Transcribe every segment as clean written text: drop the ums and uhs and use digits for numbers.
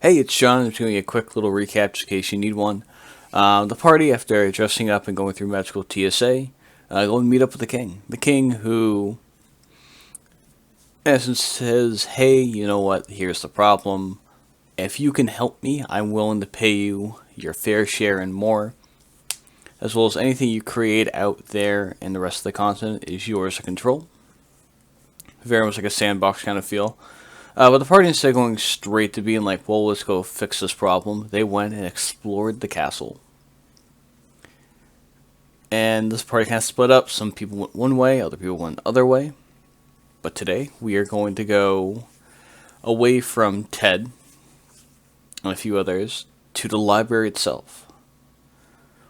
Hey, it's Sean. I'm just doing a quick little recap just in case you need one. The party, after dressing up and going through magical TSA, go and meet up with the king. The king, who, in essence, says, "Hey, you know what? Here's the problem. If you can help me, I'm willing to pay you your fair share and more, as well as anything you create out there in the rest of the continent is yours to control." Very much like a sandbox kind of feel. But the party, instead of going straight to being like, well, let's go fix this problem, they went and explored the castle. And this party kind of split up. Some people went one way, other people went the other way. But today, we are going to go away from Ted and a few others to the library itself.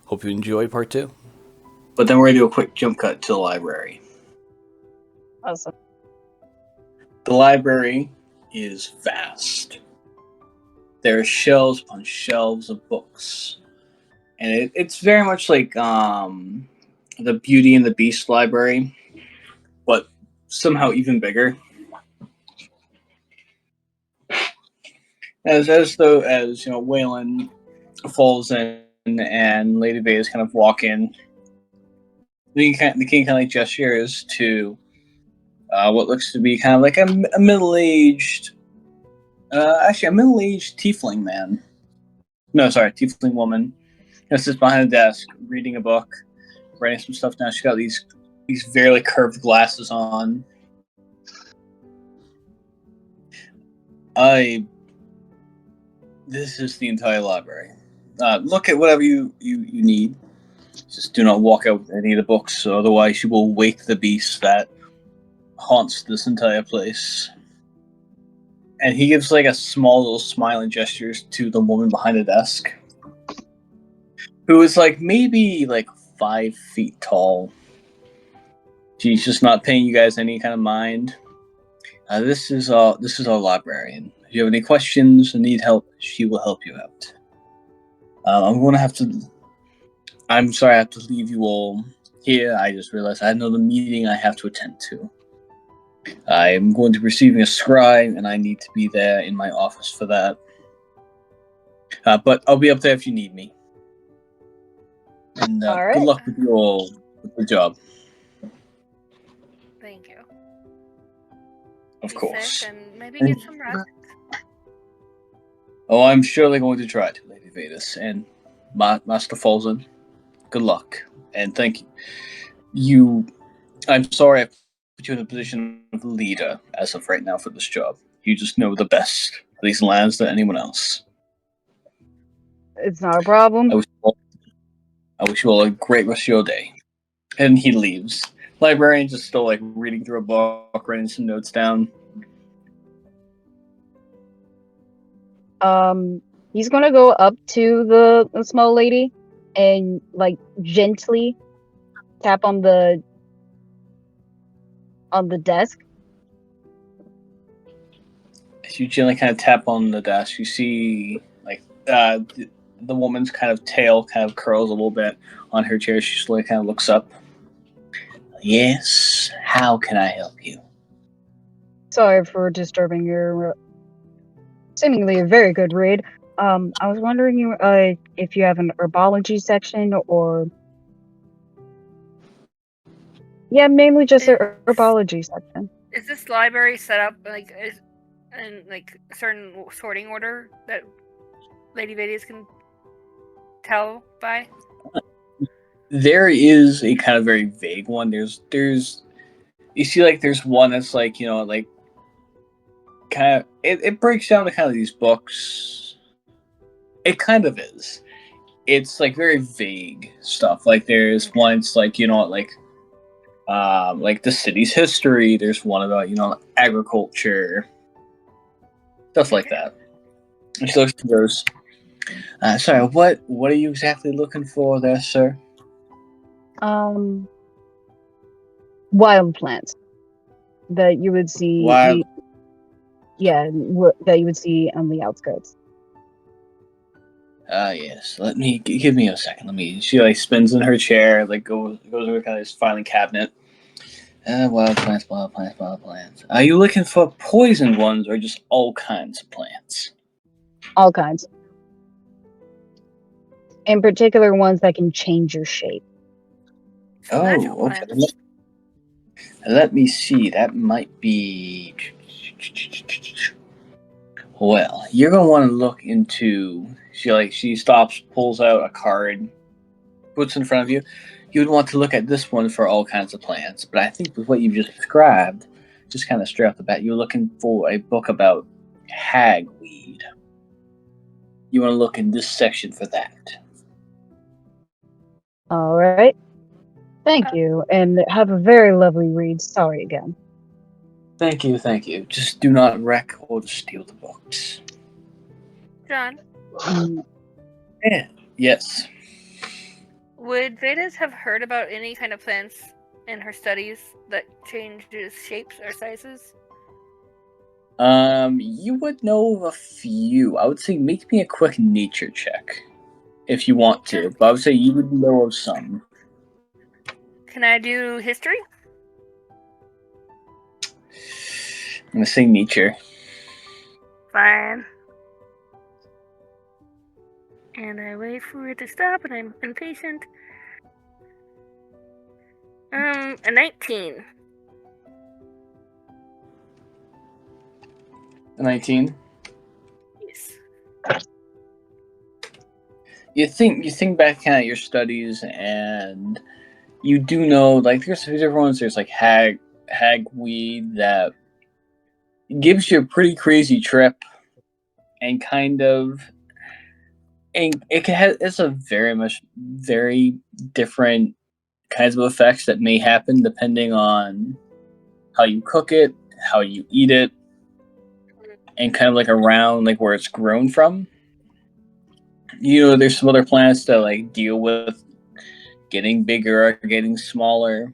Hope you enjoy part two. But then we're going to do a quick jump cut to the library. Awesome. The library is vast. There are shelves upon shelves of books. And it's very much like the Beauty and the Beast library, but somehow even bigger. As though as you know, Wylan, Falzen, and Lady Vetis kind of walk in. The king kind of like gestures to what looks to be kind of like a middle-aged, actually a middle-aged tiefling man. No, sorry, tiefling woman. Who sits behind a desk reading a book, writing some stuff down. She's got these very curved glasses on. This is the entire library. Look at whatever you need. Just do not walk out with any of the books, otherwise you will wake the beast that haunts this entire place. And he gives like a small little smile and gestures to the woman behind the desk, who is like maybe like 5 feet tall. She's just not paying you guys any kind of mind. This is our librarian. If you have any questions or need help, she will help you out. I'm sorry I have to leave you all here. I just realized I have another meeting I have to attend to. I'm going to be receiving a scribe, and I need to be there in my office for that. But I'll be up there if you need me. And All right. Good luck with you all with the job. Thank you. Of Be course. safe and maybe get some rest. Oh, I'm surely going to try to, Lady Vetis. And Master Falzen, good luck. And thank you. I'm sorry I put you in a position of leader as of right now for this job. You just know the best of these lands than anyone else. It's not a problem. I wish you all a great rest of your day. And he leaves. Librarian's just still like reading through a book, writing some notes down. He's gonna go up to the small lady and like gently tap on the desk. As you gently kind of tap on the desk, you see like the woman's kind of tail kind of curls a little bit on her chair. She slowly kind of looks up. Yes, how can I help you? Sorry for disturbing your seemingly a very good read. I was wondering if you have an herbology section or mainly just an herbology section. Is this library set up like in like a certain sorting order that Lady Vetis can tell by? There is a kind of very vague one. There's you see like there's one that's like, you know, like kind of it breaks down to kind of these books. It kind of is. It's like very vague stuff. Like there's one, it's like, you know, like the city's history. There's one about, you know, agriculture, stuff like that. And she looks to those. Sorry, what are you exactly looking for there, sir? Wild plants that you would see. Wild. That you would see on the outskirts. Yes. Let me give me a second. She like spins in her chair, like goes over kind of this filing cabinet. Wild plants, wild plants, wild plants. Are you looking for poison ones or just all kinds of plants? All kinds. In particular, ones that can change your shape. So magical Okay. plants. Let me see. That might be. Well, you're gonna want to look into. She stops, pulls out a card, puts it in front of you. You would want to look at this one for all kinds of plants. But I think with what you've just described, just kind of straight off the bat, you're looking for a book about hagweed. You want to look in this section for that. All right. Thank you, and have a very lovely read. Sorry again. Thank you, thank you. Just do not wreck or steal the books. John, Yeah. Yes. would Vedas have heard about any kind of plants in her studies that changes shapes or sizes? You would know of a few. I would say make me a quick nature check if you want to, but I would say you would know of some. Can I do history? I'm gonna say nature. Fine. And I wait for it to stop, and I'm impatient. A 19. 19. Yes. You think back kind of your studies, and you do know like there's a few different ones. There's like hagweed that gives you a pretty crazy trip, and kind of, and it's a very different kinds of effects that may happen depending on how you cook it, how you eat it, and kind of like around like where it's grown from. You know, there's some other plants that like deal with getting bigger or getting smaller.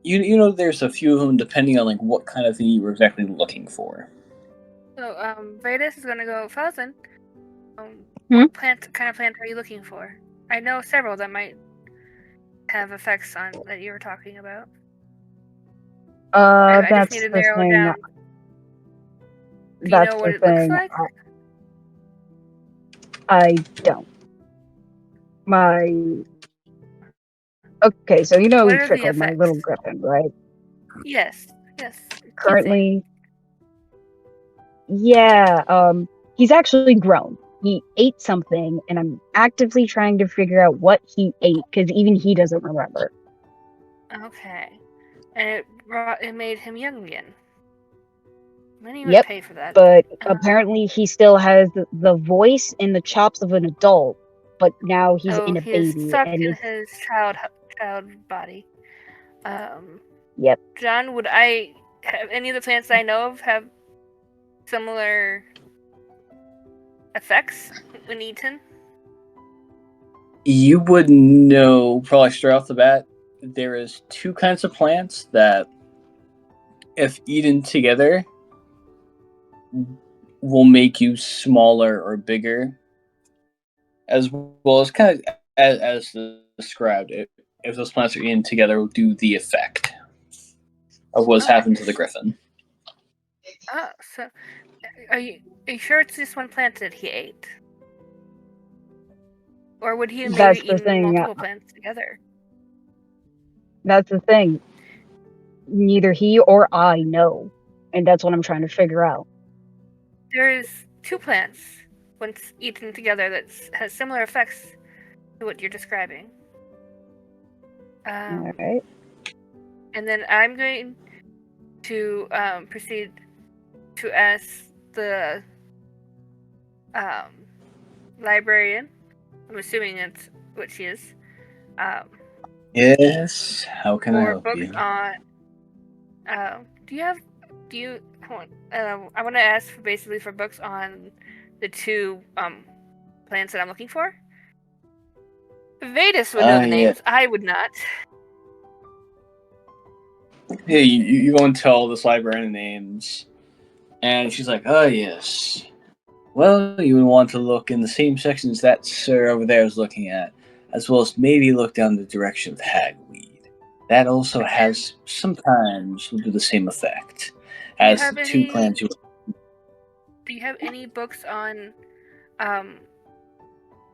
You know, there's a few of them depending on like what kind of thing you were exactly looking for. So, Vedas is gonna go Falzen. Hmm? What kind of plant are you looking for? I know several that might have effects on that you were talking about. I just That's need to the narrow thing. down. Do you That's know what the it looks thing. like? I don't. Okay, so you know What are the Trickle, my little effects? griffin, right? Yes. Yes. Currently, yeah, he's actually grown. He ate something, and I'm actively trying to figure out what he ate, because even he doesn't remember. Okay. And it made him young again. Many would Yep, pay for that. but apparently he still has the voice and the chops of an adult, but now he's in a he is baby, stuck and in it's... his child body. Yep. John, would I have any of the plants I know of have similar effects when eaten? You would know probably straight off the bat. There is two kinds of plants that, if eaten together, will make you smaller or bigger, as well as kind of as described. If those plants are eaten together, will do the effect of what's happened to the griffin. Oh, so are you sure it's just one plant that he ate? Or would he have That's maybe the eaten thing. multiple plants together? That's the thing. Neither he or I know, and that's what I'm trying to figure out. There's two plants, once eaten together, that has similar effects to what you're describing. All right. And then I'm going to proceed to ask the librarian. I'm assuming that's what she is. Yes. How can I For help books you? on. I want to ask basically for books on the two plants that I'm looking for. Vetis would know the names. Yeah. I would not. Yeah, you go and tell this librarian names, and she's like, "Oh yes. Well, you would want to look in the same sections that sir over there is looking at, as well as maybe look down the direction of hagweed. That also sometimes will do the same effect Do you as have the two any? plants you." do you have any books on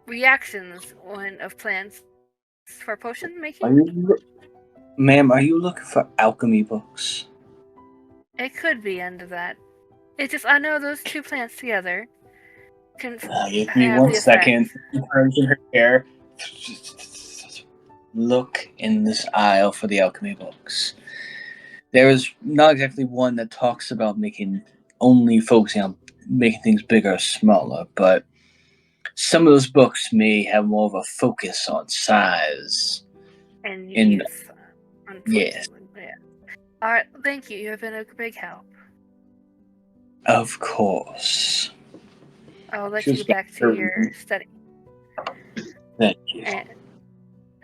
reactions of plants for potion making? Ma'am, are you looking for alchemy books? It could be under that. It's just I know those two plants together can Give me have one the second. effect. She turns in her chair. Look in this aisle for the alchemy books. There is not exactly one that talks about only focusing on making things bigger or smaller, but some of those books may have more of a focus on size. And In youth, yes, unfortunately. Yeah. Alright, thank you. You have been a big help. of course. I'll let She you was get back to your study. Thank you. And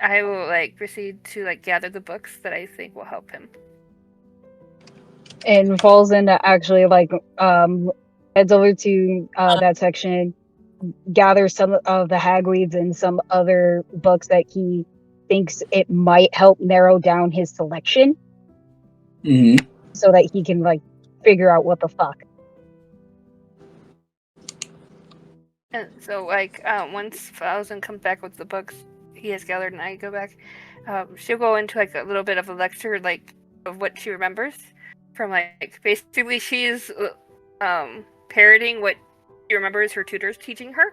I will proceed to gather the books that I think will help him. And Falzen actually heads over to that section, gathers some of the hagweeds and some other books that he thinks it might help narrow down his selection, so that he can figure out what the fuck. And so once Falzen comes back with the books he has gathered and I go back, she'll go into a little bit of a lecture of what she remembers from basically she's parroting what she remembers her tutors teaching her.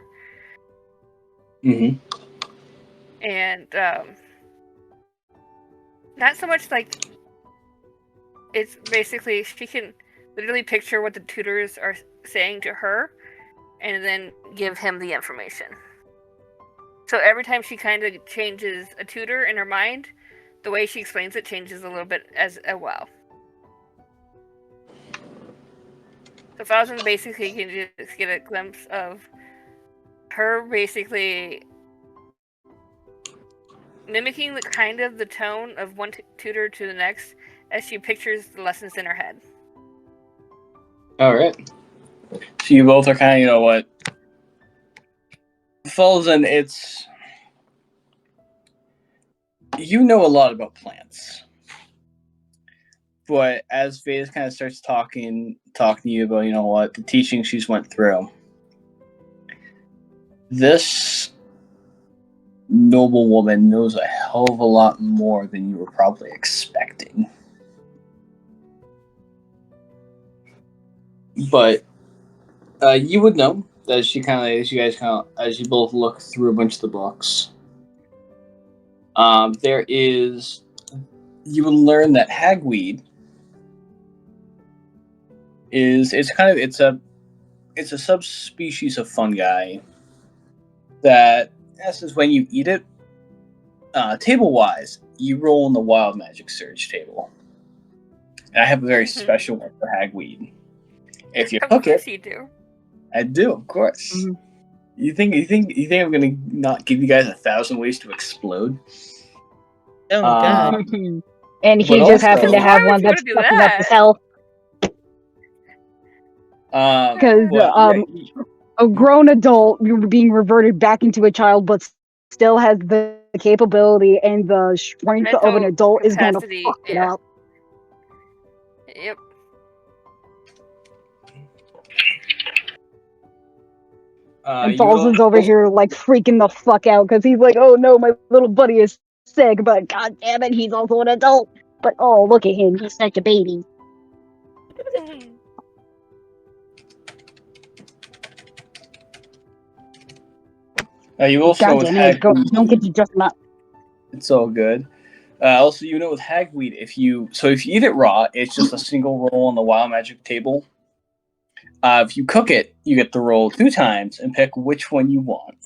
And not so much it's basically she can literally picture what the tutors are saying to her and then give him the information. So every time she kind of changes a tutor in her mind, the way she explains it changes a little bit as well. So Falzen basically can just get a glimpse of her basically mimicking the tone of one tutor to the next as she pictures the lessons in her head. Alright. So you both are kind of, you know what? Falzen, you know a lot about plants. But as Vetis kind of starts talking to you about, you know what, the teaching she's went through, this noble woman knows a hell of a lot more than you were probably expecting. But you would know that as you both look through a bunch of the books, you will learn that hagweed it's a subspecies of fungi that, in essence, when you eat it, table-wise, you roll in the wild magic surge table. And I have a very special one for hagweed. If you cook it, of course you do. I do, of course. Mm-hmm. You think I'm gonna not give you guys 1,000 ways to explode? Oh god. And he just happened to have one that's fucking up his health. Because a grown adult being reverted back into a child, but still has the capability and the strength of an adult is going to fuck it up. Yep. And Falzen's over here freaking the fuck out because he's like, oh no, my little buddy is sick, but god damn it, he's also an adult. But oh, look at him, he's such a baby. You also god damn it, don't get you just not. It's all good. Also, with hagweed, if you eat it raw, it's just a single roll on the wild magic table. If you cook it, you get to roll 2 times and pick which one you want.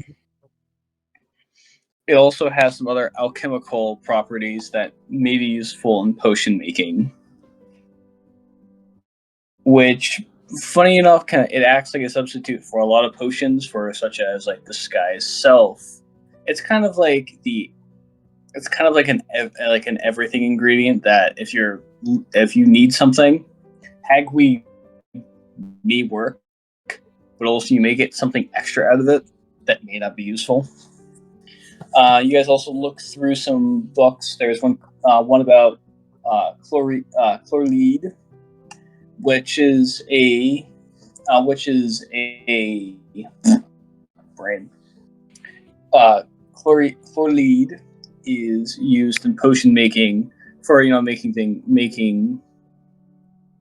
It also has some other alchemical properties that may be useful in potion making. Which, funny enough, it acts like a substitute for a lot of potions, such as the sky itself. It's kind of like an everything ingredient that if you need something, hagweed may work, but also you may get something extra out of it that may not be useful. You guys also look through some books. There's one about chloride, which is which is a brain. Chloride is used in potion making for making.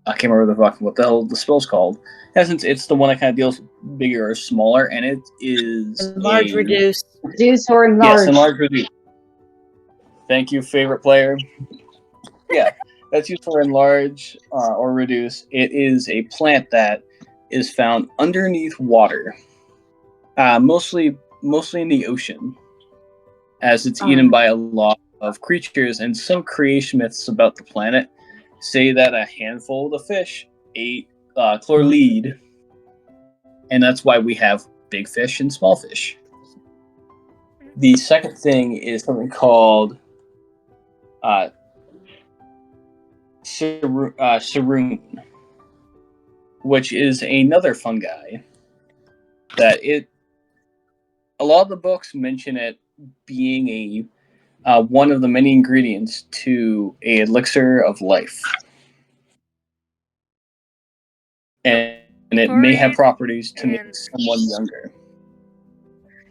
I can't remember what the hell the spell's called. In essence, it's the one that kind of deals bigger or smaller, and it is Large reduce. Reduce or enlarge. Yes, enlarge reduce. Thank you, favorite player. Yeah, that's used for enlarge or reduce. It is a plant that is found underneath water, mostly in the ocean, as it's eaten by a lot of creatures. And some creation myths about the planet say that a handful of the fish ate chloride, and that's why we have big fish and small fish. The second thing is something called Saroon, which is another fungi that a lot of the books mention it being one of the many ingredients to a elixir of life, and it may have properties to make someone younger.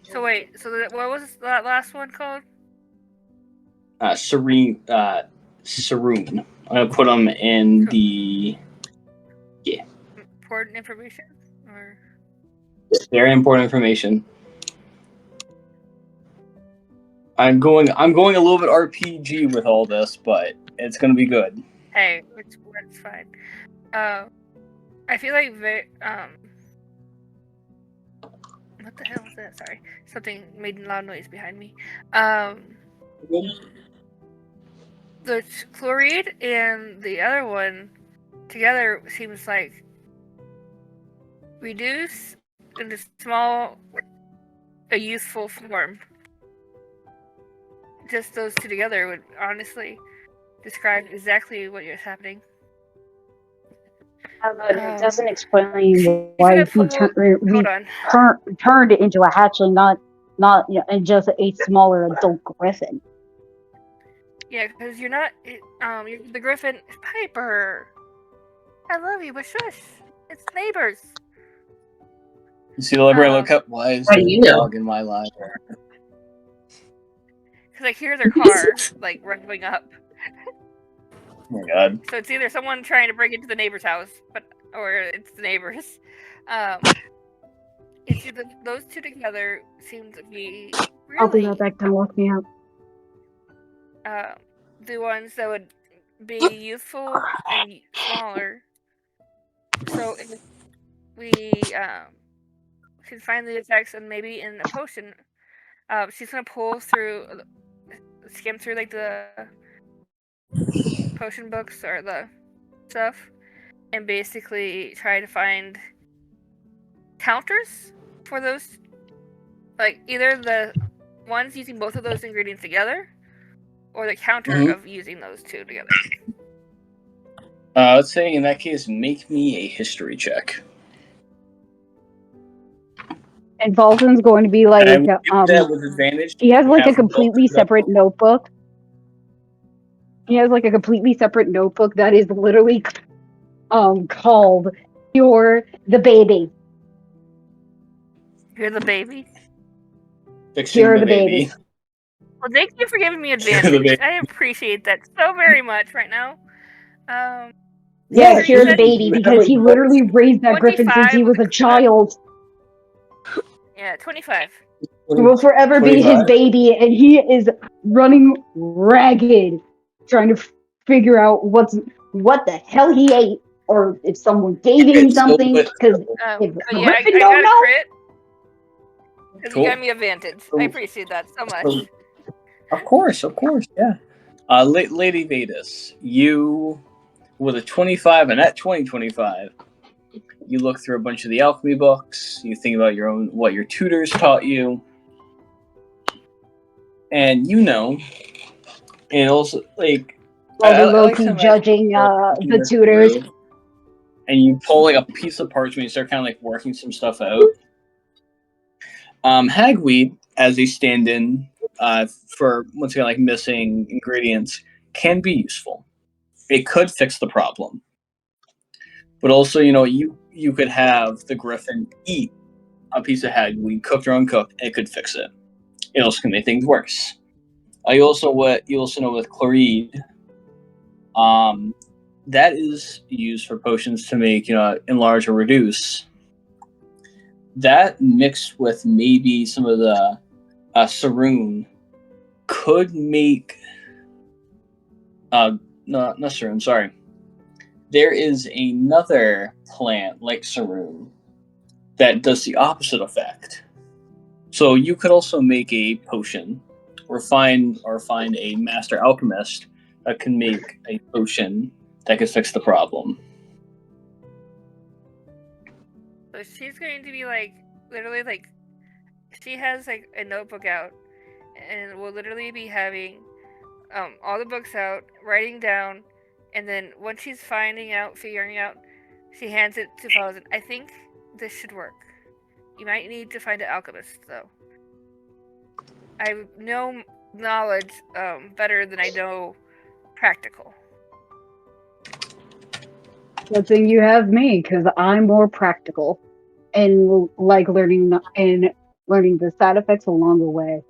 So wait, what was that last one called? Saroon. I'm gonna put them in the important information, or very important information. I'm going a little bit RPG with all this, but it's gonna be good. Hey, it's fine. I feel like what the hell was that? Sorry, something made a loud noise behind me. The chloride and the other one together seems like reduce into a useful form. Just those two together would honestly describe exactly what is happening. But it doesn't explain why he turned it into a hatchling, not and just a smaller adult griffin. Yeah, because you're not. You're the griffin. Piper, I love you, but shush, it's neighbors. You see the library look up. Why is there a dog in my library? Because I hear their car like rumbling up. Oh my god! So it's either someone trying to break into the neighbor's house, or it's the neighbors. It's either those two together seem to be really. I'll be right back. Don't lock me out. The ones that would be youthful and smaller. So if we can find the effects and maybe in a potion, she's gonna skim through like the potion books or the stuff, and basically try to find counters for those, like either the ones using both of those ingredients together, or the counter of using those two together. Let's say in that case, make me a history check. And Falzen's going to be like, with advantage. He has like a completely separate notebook. He has like a completely separate notebook that is literally called "You're the Baby." You're the baby. You're the baby. Well, thank you for giving me advantage. I appreciate that so very much right now. Yeah, you're the baby because he literally raised that griffin since he was a child. Yeah, 25. He will forever 25. Be his baby, and he is running ragged, trying to figure out what the hell he ate, or if someone gave him something. Because if the griffin don't know. Because you got me advantage. I appreciate that so much. Of course, yeah. Lady Vetis, you with a 25 and at 2025, you look through a bunch of the alchemy books. You think about what your tutors taught you, and and also like. Low-key judging the tutors. And you pull like a piece of parchment and you start kind of like working some stuff out. Hagweed, as a stand-in for once again like missing ingredients, can be useful. It could fix the problem. But also, you could have the griffin eat a piece of hagweed, cooked or uncooked, and it could fix it. It also can make things worse. You also know with chloride, that is used for potions to make enlarge or reduce. That mixed with maybe some of the saroon could make no, not saroon. Sorry, there is another plant like saroon that does the opposite effect. So you could also make a potion, or find a master alchemist that can make a potion that could fix the problem. So she's going to be like, literally like, she has like a notebook out, and will literally be having all the books out, writing down, and then once she's figuring out, she hands it to Falzen. I think this should work. You might need to find an alchemist, though. I know knowledge better than I know practical. Good thing you have me, because I'm more practical and like learning the side effects along the way.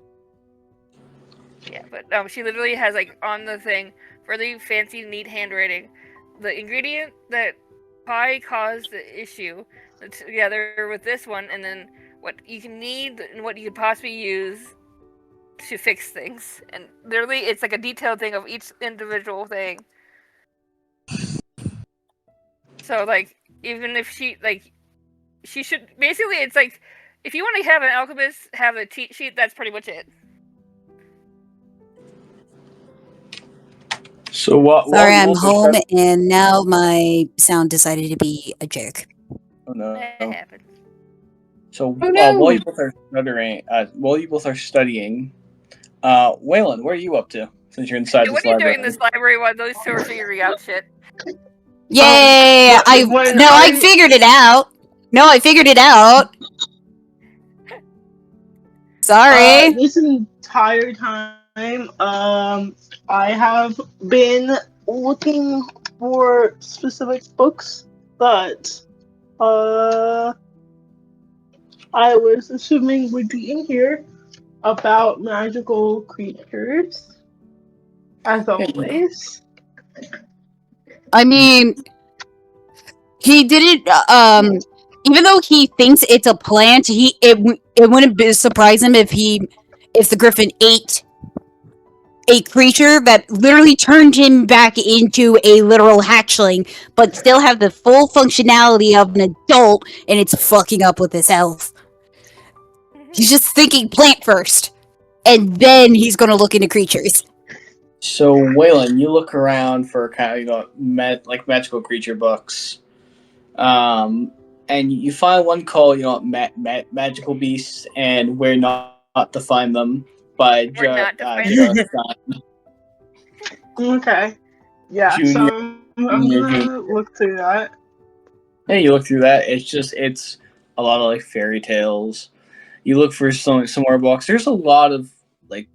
Yeah, but she literally has like on the thing really fancy, neat handwriting, the ingredient that probably caused the issue together with this one, and then what you can need and what you could possibly use to fix things. And literally, it's like a detailed thing of each individual thing. So like, even if she should basically, it's like if you want to have an alchemist have a cheat sheet, that's pretty much it. So what? Sorry, I'm home, and now my sound decided to be a jerk. Oh no! That happens. So no. while you both are studying, Wylan, what are you up to? Since you're inside this What are you library. doing in this library while those two are figuring out shit? Yay! I figured it out. No, I figured it out. Sorry. This entire time, I have been looking for specific books, but I was assuming would be in here about magical creatures, as always. I mean, he didn't. Even though he thinks it's a plant, it wouldn't surprise him if the griffin ate a creature that literally turned him back into a literal hatchling, but still have the full functionality of an adult, and it's fucking up with his health. He's just thinking plant first, and then he's gonna look into creatures. So Wylan, you look around for kind of magical creature books, and you find one called Magical Beasts and Where Not to Find Them by Them. Okay. Yeah, Junior. so I'm gonna look through that. Yeah, you look through that. It's a lot of like fairy tales. You look for some more books. There's a lot of like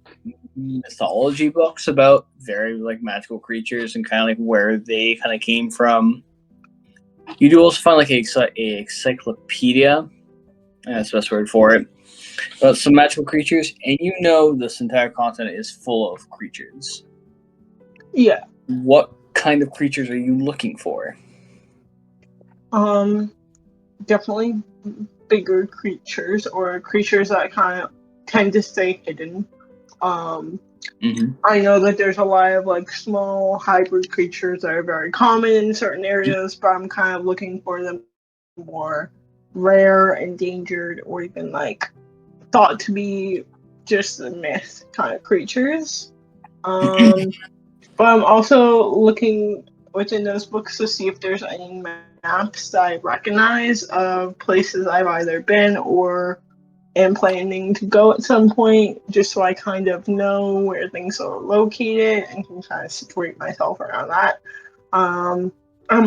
mythology books about very like magical creatures and kind of like where they kind of came from. You do also find like a encyclopedia, that's the best word for it, about some magical creatures, and this entire continent is full of creatures. Yeah. What kind of creatures are you looking for? Definitely bigger creatures, or creatures that kind of tend to stay hidden. I know that there's a lot of like small hybrid creatures that are very common in certain areas, but I'm kind of looking for them more rare, endangered, or even like thought to be just a myth kind of creatures. But I'm also looking within those books to see if there's any maps that I recognize of places I've either been or am planning to go at some point, just so I kind of know where things are located and can kind of situate myself around that. I'm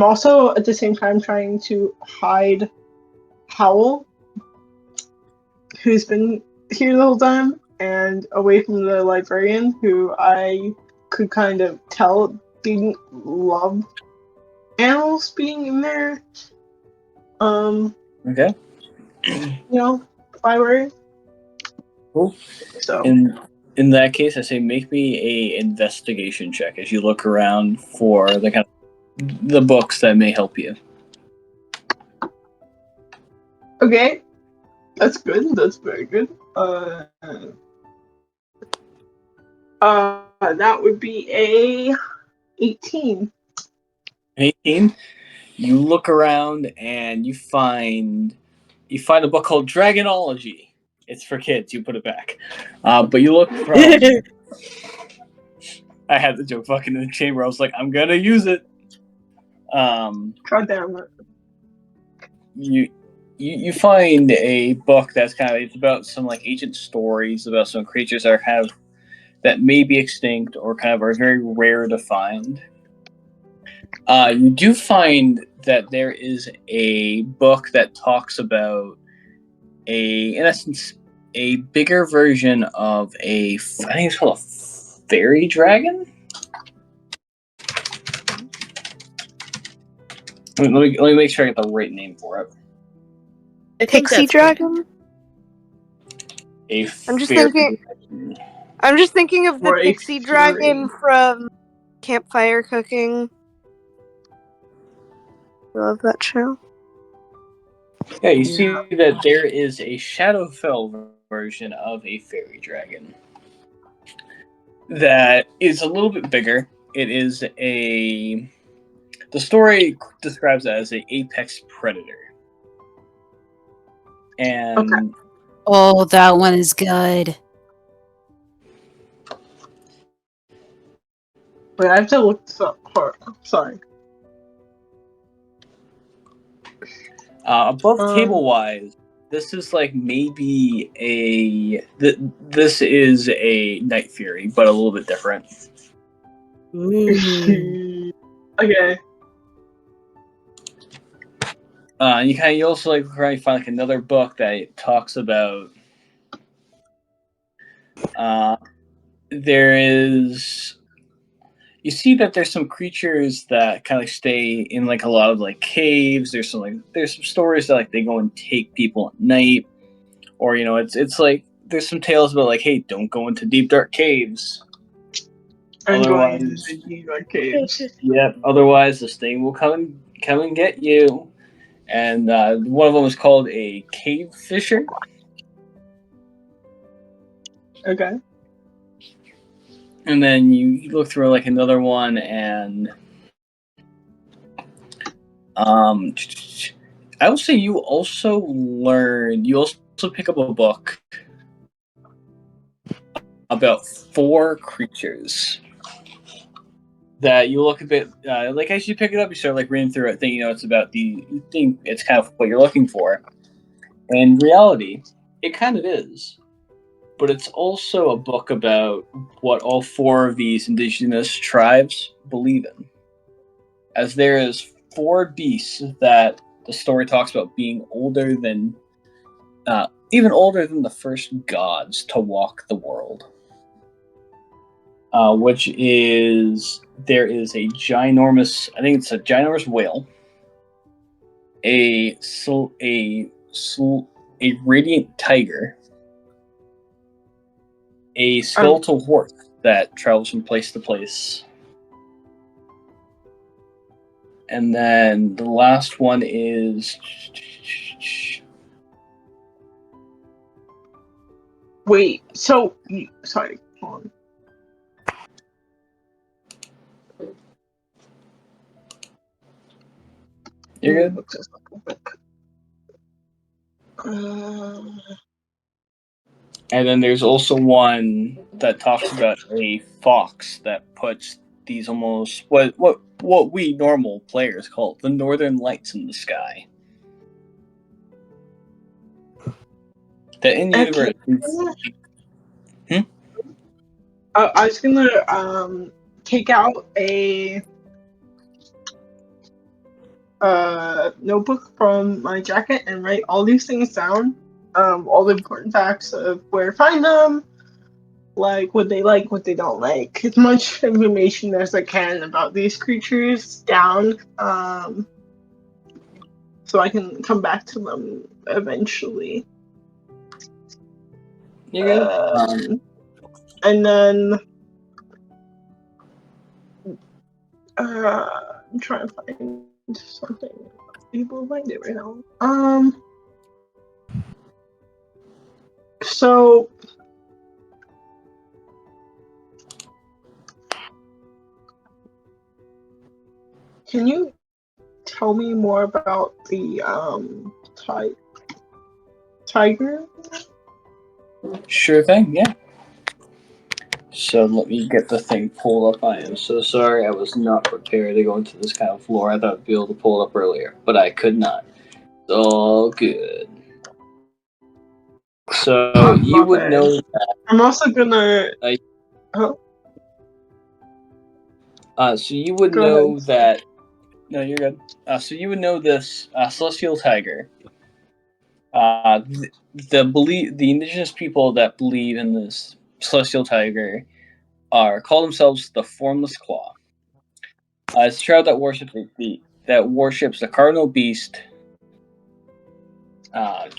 also at the same time trying to hide Howl, who's been here the whole time, and away from the librarian, who I could kind of tell didn't love animals being in there. Okay. Library. Cool. So In that case, I say make me a investigation check as you look around for the kind of the books that may help you. okay, that's good. That's very good. That would be a 18. 18. You look around and you find a book called Dragonology. It's for kids. You put it back. But you look from. I had the joke fucking in the chamber. I was like, I'm gonna use it. God damn it. You find a book that's it's about some like ancient stories about some creatures that are that may be extinct or are very rare to find. You do find that there is a book that talks about in essence, a bigger version of I think it's called a fairy dragon. Let me make sure I get the right name for it. I think Pixie that's dragon? I'm just thinking of the Or a pixie dragon from Campfire Cooking. I love that show. Yeah, you see that there is a Shadowfell version of a fairy dragon that is a little bit bigger. It is the story describes it as an apex predator. And Oh, that one is good. Wait, I have to look this up. Sorry. Above table wise, this is like maybe this is a Night Fury, but a little bit different. Okay. You also find like another book that talks about there is. You see that there's some creatures that stay in a lot of caves. There's some stories that they go and take people at night, or it's like there's some tales about hey, don't go into deep dark caves. Otherwise, otherwise this thing will come and get you. And one of them is called a cave fisher. Okay. And then you look through another one, and I will say you also pick up a book about 4 creatures that you look a bit as you pick it up, you start reading through it, thinking it's about you think it's kind of what you're looking for. In reality, it kind of is. But it's also a book about what all 4 of these indigenous tribes believe in. As there is 4 beasts that the story talks about being older than, even older than the first gods to walk the world. Which is, there is a ginormous, I think it's a ginormous whale, a radiant tiger, a skeletal horse that travels from place to place. And then the last one is... Wait, so... Sorry, hold on. You're good? And then there's also one that talks about a fox that puts these almost what we normal players call the northern lights in the sky. The in-universe. I was gonna take out a notebook from my jacket and write all these things down. All the important facts of where to find them, like, what they don't like. As much information as I can about these creatures down, so I can come back to them eventually. You good? And then I'm trying to find something. People find it right now. So can you tell me more about the tiger? Sure thing, yeah. So let me get the thing pulled up. I am so sorry. I was not prepared to go into this kind of lore. I thought I'd be able to pull it up earlier, but I could not. It's all good. So you would know that. I'm also gonna. Huh? So you would Go know ahead. that. No, you're good. So you would know this celestial tiger. The indigenous people that believe in this celestial tiger call themselves the Formless Claw. It's a tribe that worships the cardinal beast. I'm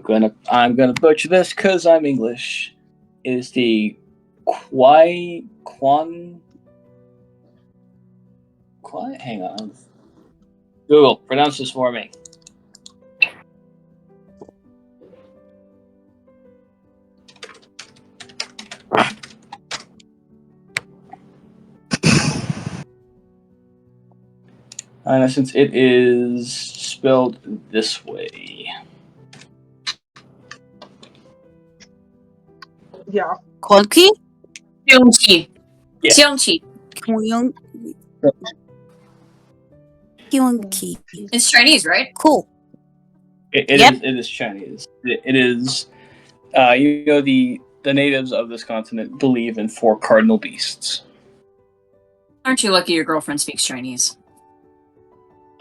gonna butcher this because I'm English. Is the Quan? Hang on. Google, pronounce this for me. In essence, it is spelled this way. Yeah. Clunky? Kyungchi. Yeah. Kyungchi. Kyunky. It's Chinese, right? Cool. It Yep. is Chinese. It is. The natives of this continent believe in 4 cardinal beasts. Aren't you lucky your girlfriend speaks Chinese?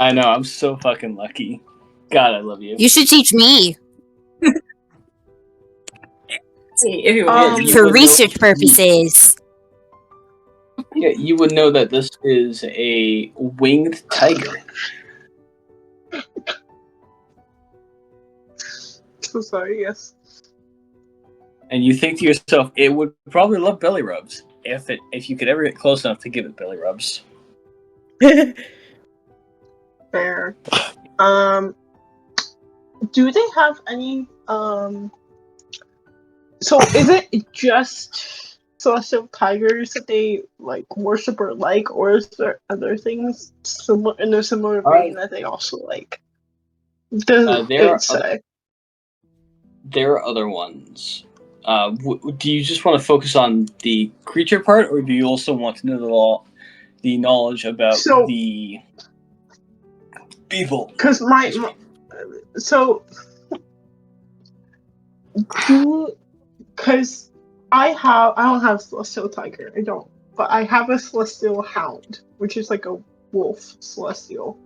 I know. I'm so fucking lucky. God, I love you. You should teach me See, if you for would research know- purposes. Yeah, you would know that this is a winged tiger. So sorry. Yes. And you think to yourself, it would probably love belly rubs if you could ever get close enough to give it belly rubs. Fair. Do they have any So is it just celestial tigers that they like worship or like, or is there other things similar in a similar vein that they also like? Does it say? There are other ones. Do you just want to focus on the creature part, or do you also want to know the knowledge about the people? Because because I don't have celestial tiger, I don't, but I have a celestial hound, which is like a wolf celestial.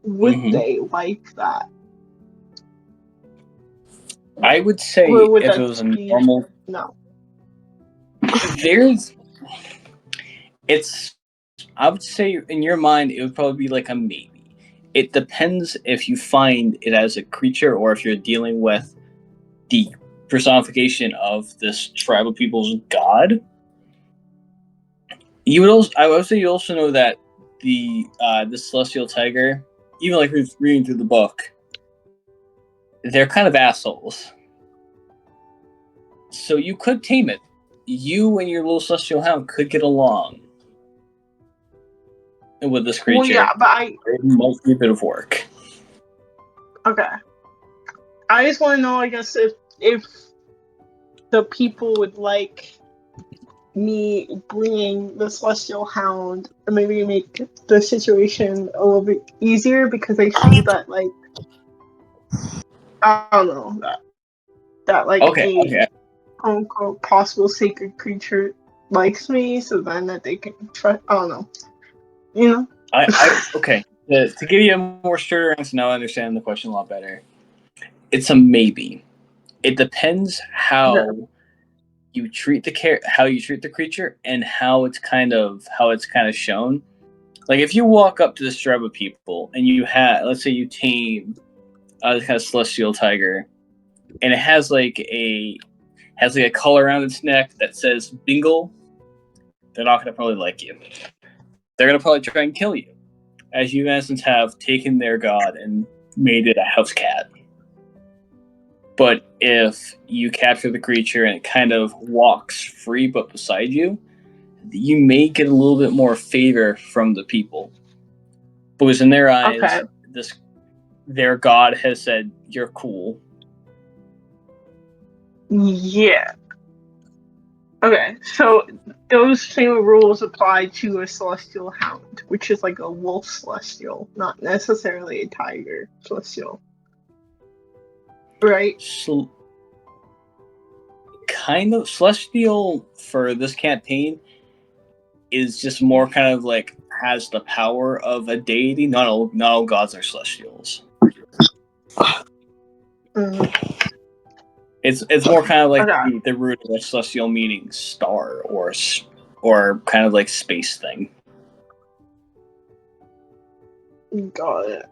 Would they like that? I would say Or if it was a normal. No. I would say in your mind it would probably be like a maybe. It depends if you find it as a creature or if you're dealing with the personification of this tribal people's god. I would say you also know that the celestial tiger, even like reading through the book, they're kind of assholes. So you could tame it. You and your little celestial hound could get along with this creature. Well, yeah, but it might be a bit of work. Okay. I just want to know, I guess, if the people would like me bringing the celestial hound, and maybe make the situation a little bit easier, because I see that, like, I don't know, that like a quote unquote possible sacred creature likes me, so then that they can trust. I don't know, you know. Okay. To give you a more straight answer, now I understand the question a lot better. It's a maybe. it depends how you treat the creature and how it's kind of shown. Like if you walk up to this tribe of people and you let's say you tame this kind of celestial tiger, and it has like a collar around its neck that says Bingle, they're not going to probably like you. They're going to probably try and kill you, as you in essence have taken their god and made it a house cat. But if you capture the creature and it kind of walks free but beside you, you may get a little bit more favor from the people. Because in their eyes, their god has said, you're cool. Yeah. Okay, so those same rules apply to a celestial hound, which is like a wolf celestial, not necessarily a tiger celestial. Right? So, kind of celestial for this campaign is just more kind of like has the power of a deity. Not all gods are celestials. It's more kind of like the root of a celestial meaning star or kind of like space thing. Got it.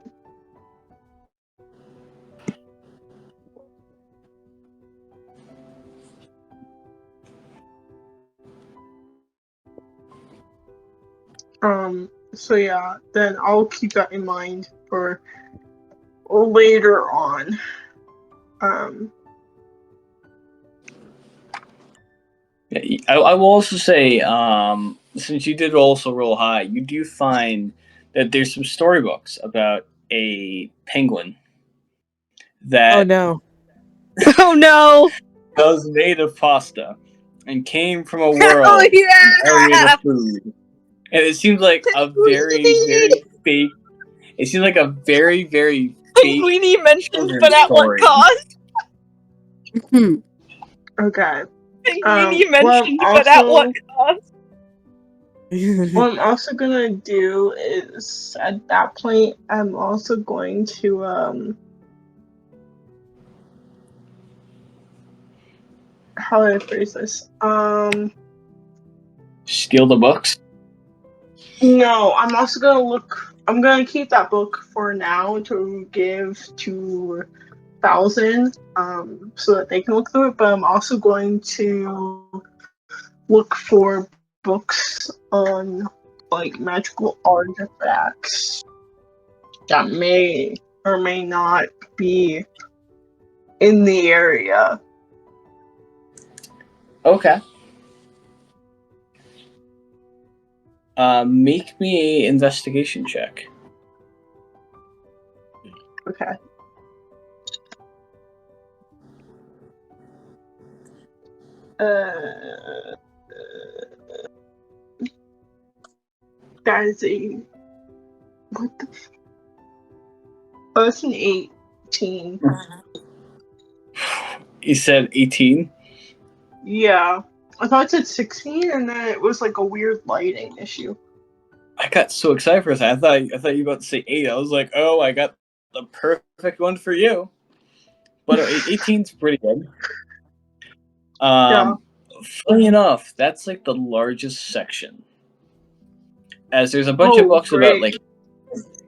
So yeah, then I'll keep that in mind for later on. I will also say, since you did also roll high, you do find that there's some storybooks about a penguin that Oh no. Oh no! was made of pasta and came from a world entirely made of food. And it seems like a very, very fake. It seems like a very, very fake Linguini mentioned, children's but at story. what cost? Okay. Linguini mentioned, but at what cost? What I'm also gonna do is, at that point, I'm also going to how do I phrase this? Steal the books? No, I'm also gonna look. I'm gonna keep that book for now to give to Falzen, so that they can look through it. But I'm also going to look for books on like magical artifacts that may or may not be in the area. Okay. Make me an investigation check. Okay. That is a what the? Oh, it's an 18. You said 18? Yeah. I thought it said 16, and then it was like a weird lighting issue. I got so excited for a second. I thought you were about to say 8. I was like, oh, I got the perfect one for you. But 18's pretty good. Yeah. Funny enough, that's like the largest section. As there's a bunch of books about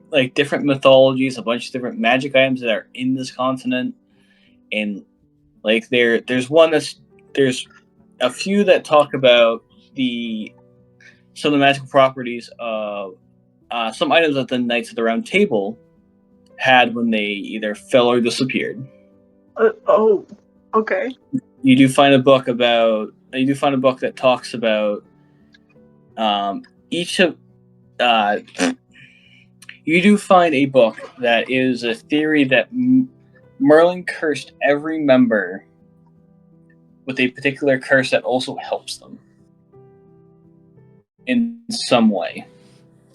like different mythologies, a bunch of different magic items that are in this continent, and like there's a few that talk about some of the magical properties of some items that the Knights of the Round Table had when they either fell or disappeared. Oh, okay. You do find a book that talks about each of. You do find a book that is a theory that Merlin cursed every member with a particular curse that also helps them in some way.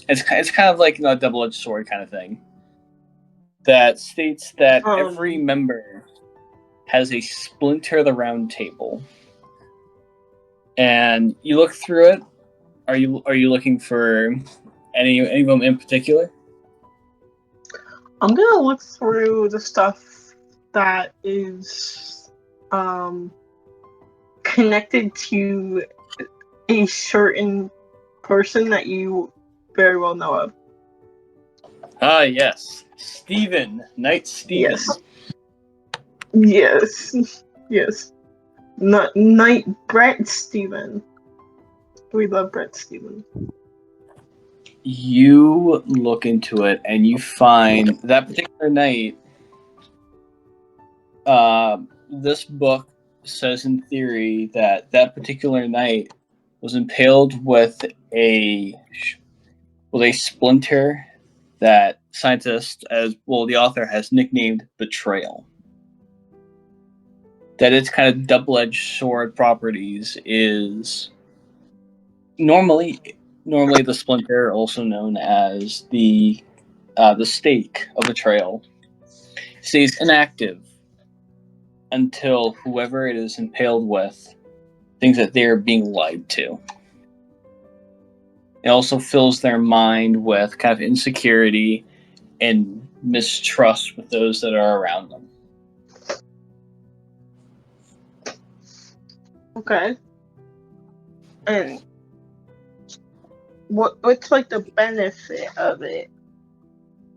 It's kind of like a double-edged sword kind of thing that states that every member has a splinter of the Round Table, and you look through it. Are you looking for any of them in particular? I'm gonna look through the stuff that is connected to a certain person that you very well know of. Ah, yes. Stephen. Knight Stephen. Yes. Knight Brett Stephen. We love Brett Stephen. You look into it and you find that particular night, this book says in theory that particular knight was impaled with a splinter that scientists, as well, the author has nicknamed Betrayal. That its kind of double-edged sword properties is normally the splinter, also known as the stake of betrayal, stays inactive until whoever it is impaled with thinks that they're being lied to. It also fills their mind with kind of insecurity and mistrust with those that are around them. Okay. And what's like the benefit of it?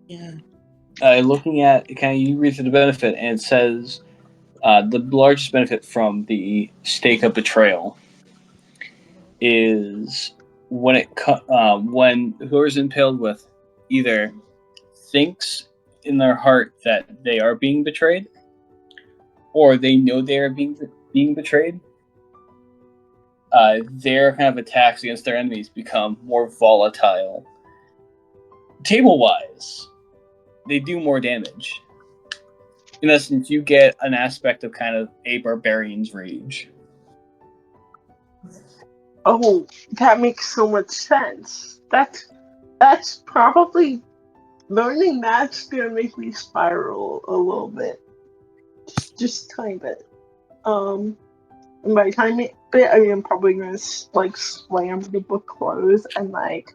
Yeah. Looking at kind of, you read through the benefit, and it says the largest benefit from the stake of betrayal is when when whoever's impaled with either thinks in their heart that they are being betrayed, or they know they are being betrayed. Their kind of attacks against their enemies become more volatile. Table-wise, they do more damage. In essence, you get an aspect of kind of a barbarian's rage. Oh, that makes so much sense. That's probably learning that's gonna make me spiral a little bit. Just a tiny bit. And by the time I'm probably gonna like slam the book closed and like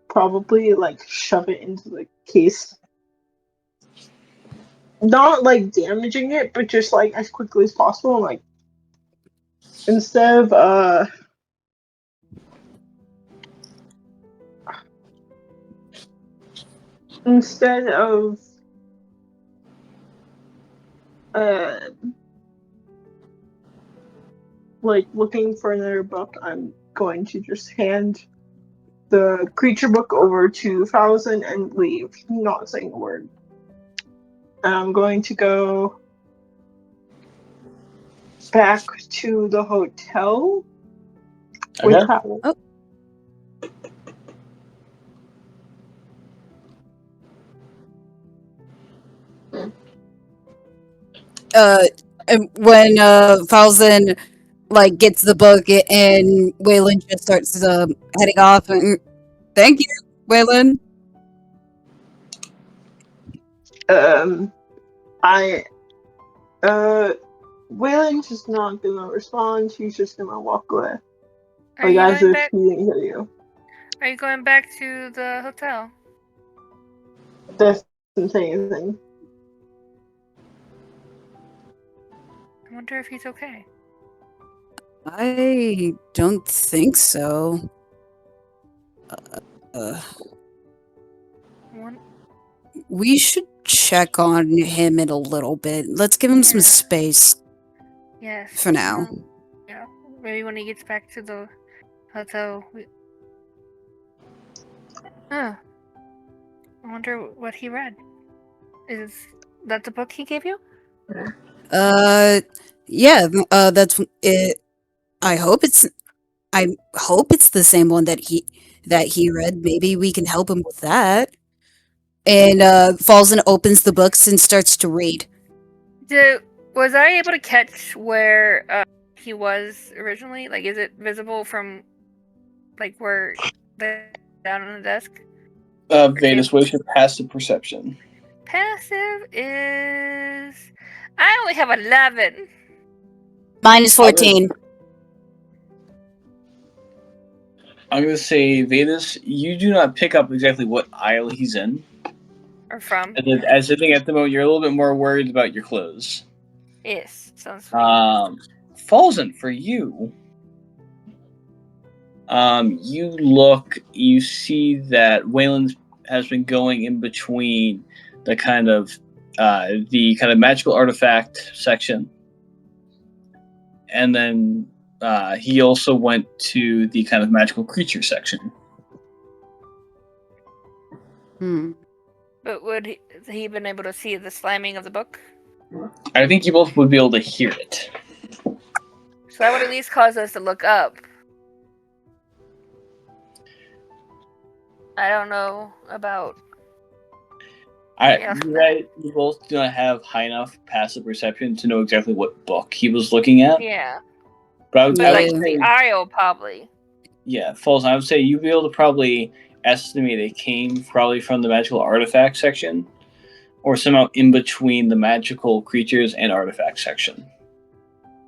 probably like shove it into the case. Not like damaging it, but just like as quickly as possible. Like instead of like looking for another book, I'm going to just hand the creature book over to Falzen and leave, not saying a word. And I'm going to go back to the hotel with Howell. Oh. And when Falzen like gets the book and Wylan just starts heading off, and thank you, Wylan. Wylan's just not gonna respond. She's just gonna walk away. Are you as going if back? he didn't hear you. Are you going back to the hotel? Doesn't say anything. I wonder if he's okay. I don't think so. We should check on him in a little bit. Let's give him some space. Yes. For now. Yeah. Maybe when he gets back to the hotel. I wonder what he read. Is that the book he gave you? Yeah. That's it. I hope it's the same one that he read. Maybe we can help him with that. And Falzen opens the books and starts to read. Was I able to catch where he was originally? Like, is it visible from like where down on the desk? Vetis, what is your passive perception? Passive is I only have 11. Minus 14. I'm going to say, Vetis, you do not pick up exactly what aisle he's in. Or from. As I think at the moment, you're a little bit more worried about your clothes. Yes, sounds sweet. Falzen, for you, you see that Wylan has been going in between the kind of magical artifact section, and then he also went to the kind of magical creature section. But would he been able to see the slamming of the book? I think you both would be able to hear it. So that would at least cause us to look up. I don't know about... You both do not have high enough passive perception to know exactly what book he was looking at. Yeah. But I would like say, the aisle, probably. Yeah, Falzen, I would say you'd be able to probably estimate it came probably from the magical artifact section, or somehow in between the magical creatures and artifact section.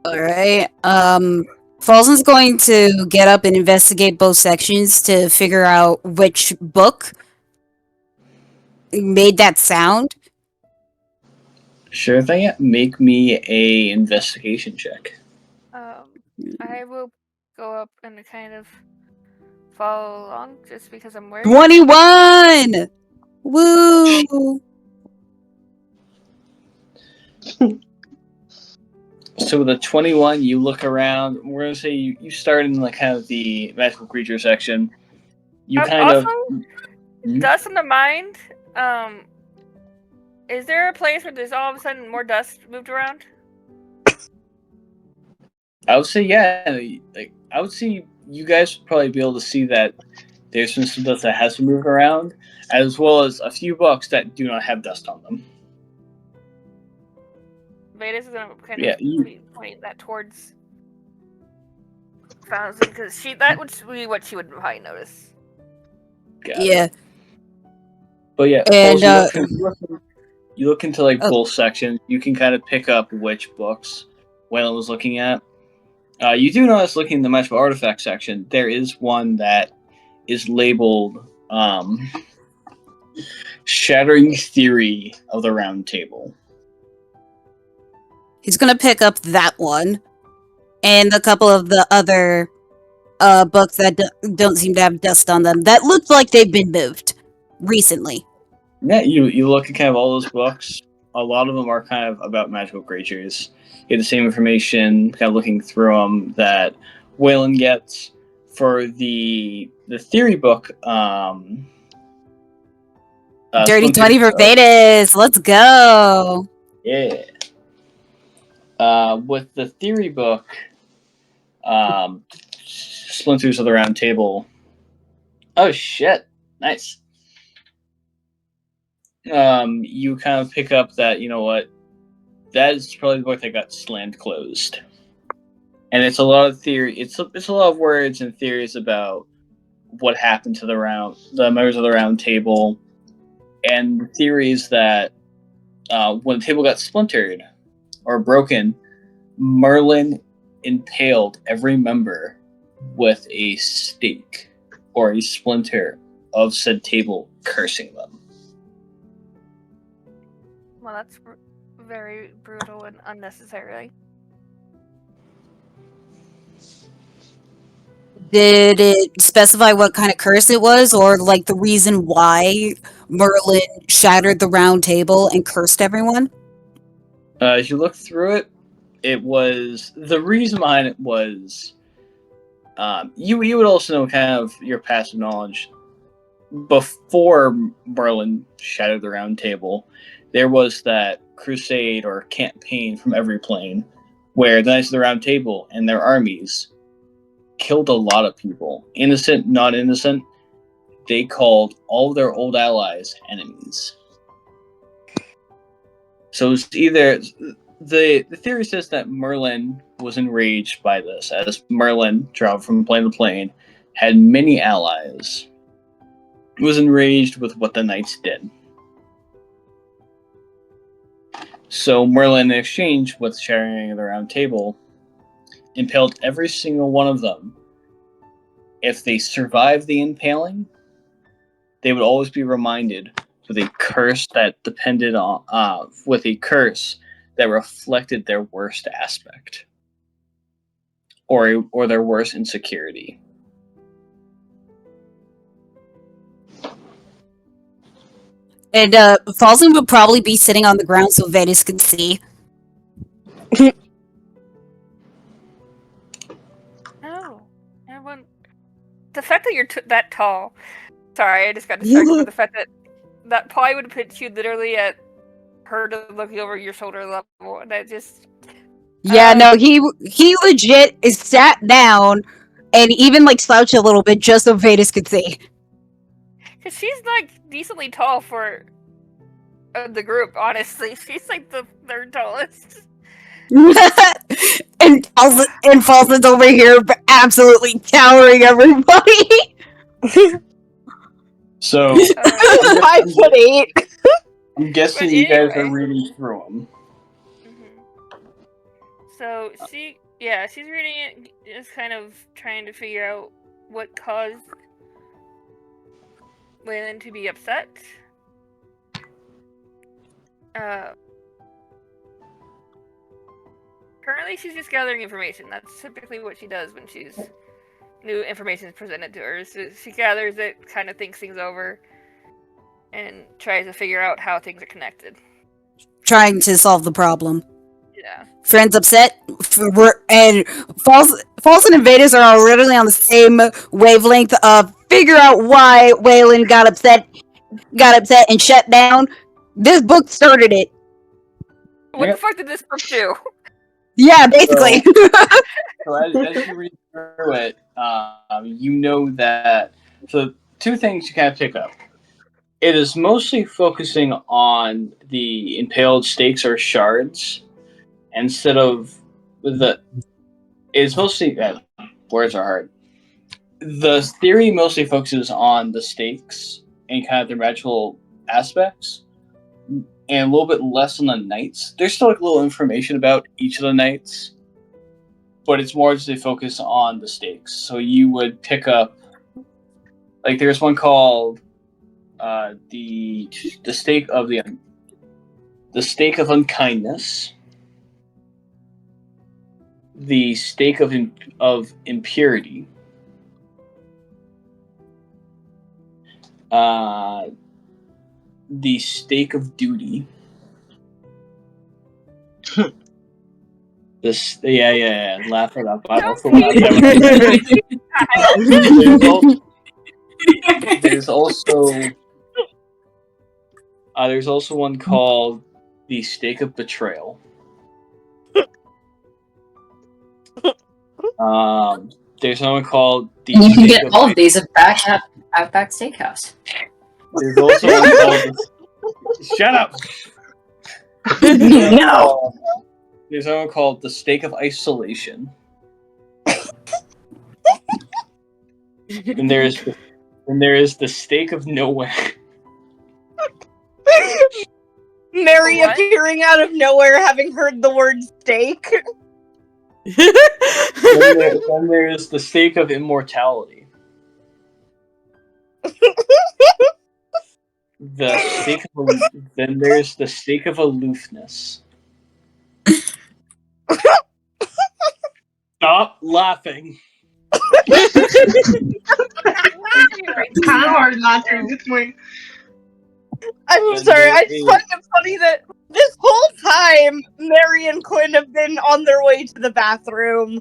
Alright, Falzen's going to get up and investigate both sections to figure out which book made that sound. Sure thing. Make me a investigation check. I will go up and kind of follow along just because I'm worried. 21! Woo! So with a 21, you look around. We're gonna say you start in like kind of the magical creature section. You Dust in the mind. Is there a place where there's all of a sudden more dust moved around? I would say I would see you guys would probably be able to see that there's some dust that has been moved around, as well as a few books that do not have dust on them. Vetis is gonna kind of be pointing that towards Falzen because that would be what she would probably notice. Yeah. But yeah, and you look into like both sections. You can kind of pick up which books Wylan was looking at. You do notice looking in the magical artifact section, there is one that is labeled Shattering Theory of the Round Table. He's gonna pick up that one, and a couple of the other books that don't seem to have dust on them, that look like they've been moved recently. Yeah, you look at kind of all those books. A lot of them are kind of about magical creatures. You get the same information, kind of looking through them, that Wylan gets for the theory book. Dirty 20 for Vetis. Let's go. Yeah. With the theory book, Splinters of the Round Table. Oh shit! Nice. You kind of pick up that, you know what, that is probably the book that got slammed closed, and it's a lot of theory. It's a lot of words and theories about what happened to the members of the Round Table, and theories that when the table got splintered or broken, Merlin impaled every member with a stake or a splinter of said table, cursing them. Well, that's very brutal and unnecessary. Did it specify what kind of curse it was, or like the reason why Merlin shattered the round table and cursed everyone? As you look through it, it was the reason behind it was you would also know kind of your passive knowledge. Before Merlin shattered the round table, there was that crusade or campaign from every plane where the Knights of the Round Table and their armies killed a lot of people. Innocent, not innocent. They called all of their old allies enemies. So it's either... The theory says that Merlin was enraged by this, as Merlin traveled from plane to plane, had many allies, was enraged with what the knights did. So Merlin, in exchange with sharing the Round Table, impaled every single one of them. If they survived the impaling, they would always be reminded with a curse that depended on, with a curse that reflected their worst aspect or their worst insecurity. And Falzen would probably be sitting on the ground so Vetis could see. No, the fact that you're that tall. Sorry, I just got distracted by the fact that probably would put you literally at her to looking over your shoulder level, and that just. Yeah, no, he legit is sat down and even like slouched a little bit just so Vetis could see. Cause she's like decently tall for the group. Honestly, she's like the third tallest. and Falzen's over here absolutely towering everybody. So 5'8". I'm guessing But you guys are anyway. reading through them. So she's reading it, just kind of trying to figure out what caused Wylan to be upset. Currently, she's just gathering information. That's typically what she does when new information is presented to her. So she gathers it, kind of thinks things over, and tries to figure out how things are connected. Trying to solve the problem. Yeah. Friends upset, and Falzen and Vetis are already on the same wavelength of figure out why Wylan got upset and shut down. This book started it. What the fuck did this book do? Yeah, basically. So as you read through it, you know that. So two things you kind of pick up. It is mostly focusing on the impaled stakes or shards, instead of the. It's mostly words are hard. The theory mostly focuses on the stakes and kind of their magical aspects, and a little bit less on the knights. There's still like little information about each of the knights, but it's more just they focus on the stakes. So you would pick up, like, there's one called the stake of unkindness, the stake of impurity, the stake of duty. Laugh it up. I also laughed there's also one called the stake of betrayal. There's another one called the. And you can get all of these at Outback Steakhouse. There's also one called. Shut up. No. There's another one called the stake of isolation. And there is the stake of nowhere. Marri appearing out of nowhere, having heard the word steak. Then there's the stake of immortality. Then there's the stake of aloofness. Stop laughing. It's kind of hard not to at this point. I'm sorry, I just find it funny that this whole time, Marri and Quinn have been on their way to the bathroom.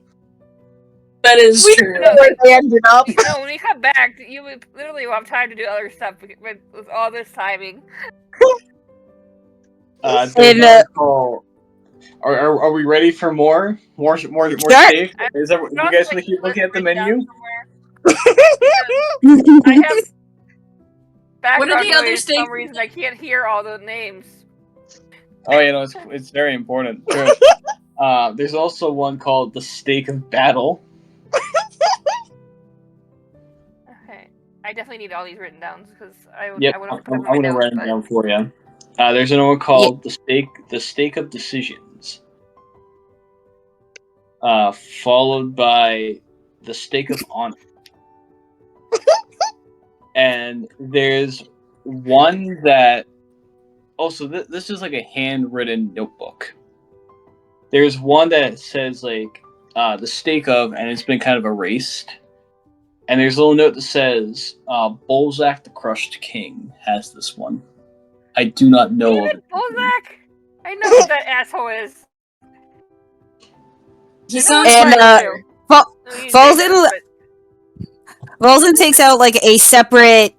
That is true. We know where they ended up. No, when you come back, you would literally have time to do other stuff with all this timing. Are we ready for more? More steak? You guys want to keep looking at the menu? I have background What are the other noise for steaks? some reason. I can't hear all the names. Oh, you know, it's very important. Good. There's also one called the stake of battle. Okay, I definitely need all these written down because I would have put them in my I'm gonna notes, write them but- down for you. There's another one called the stake of decisions. Followed by the stake of honor. And there's one that also this is like a handwritten notebook. There's one that says like the stake of, and it's been kind of erased. And there's a little note that says Bolzak the Crushed King has this one. I do not know of David it. Bolzak? I know who that asshole is. He I know sounds his And, brother, familiar. too. He's Falzen, nameless, but Falzen takes out like a separate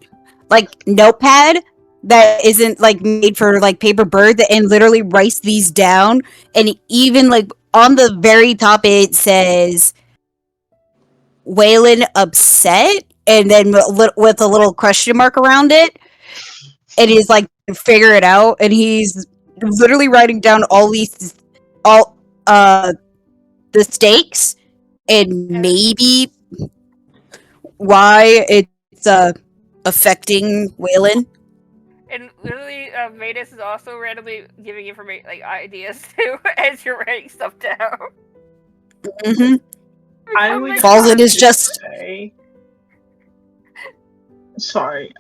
like notepad that isn't like made for like paper bird and literally writes these down, and even like on the very top it says Wylan upset, and then with a little question mark around it, and he's like figure it out, and he's literally writing down all the stakes and maybe why it's affecting Wylan. and literally, Vetis is also randomly giving information, like ideas too, as you're writing stuff down. Mm-hmm. I Oh would my Falzen God. is just say, sorry,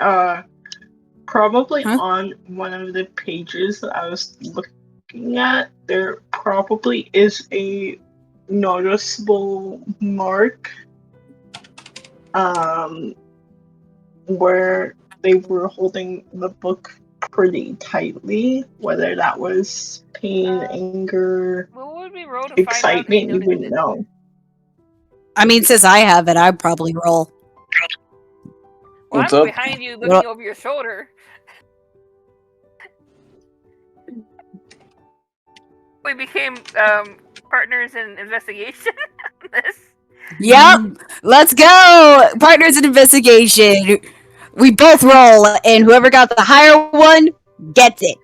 probably Huh? on one of the pages that I was looking at, there probably is a noticeable mark, where they were holding the book pretty tightly, whether that was pain, anger, What would we roll to find out if he excitement, you noticed wouldn't it? know. I mean, since I have it, I'd probably roll. Well, What's I'm up? behind you, Well- looking over your shoulder. We became partners in investigation. This. Yep. Let's go. Partners in investigation. We both roll, and whoever got the higher one gets it.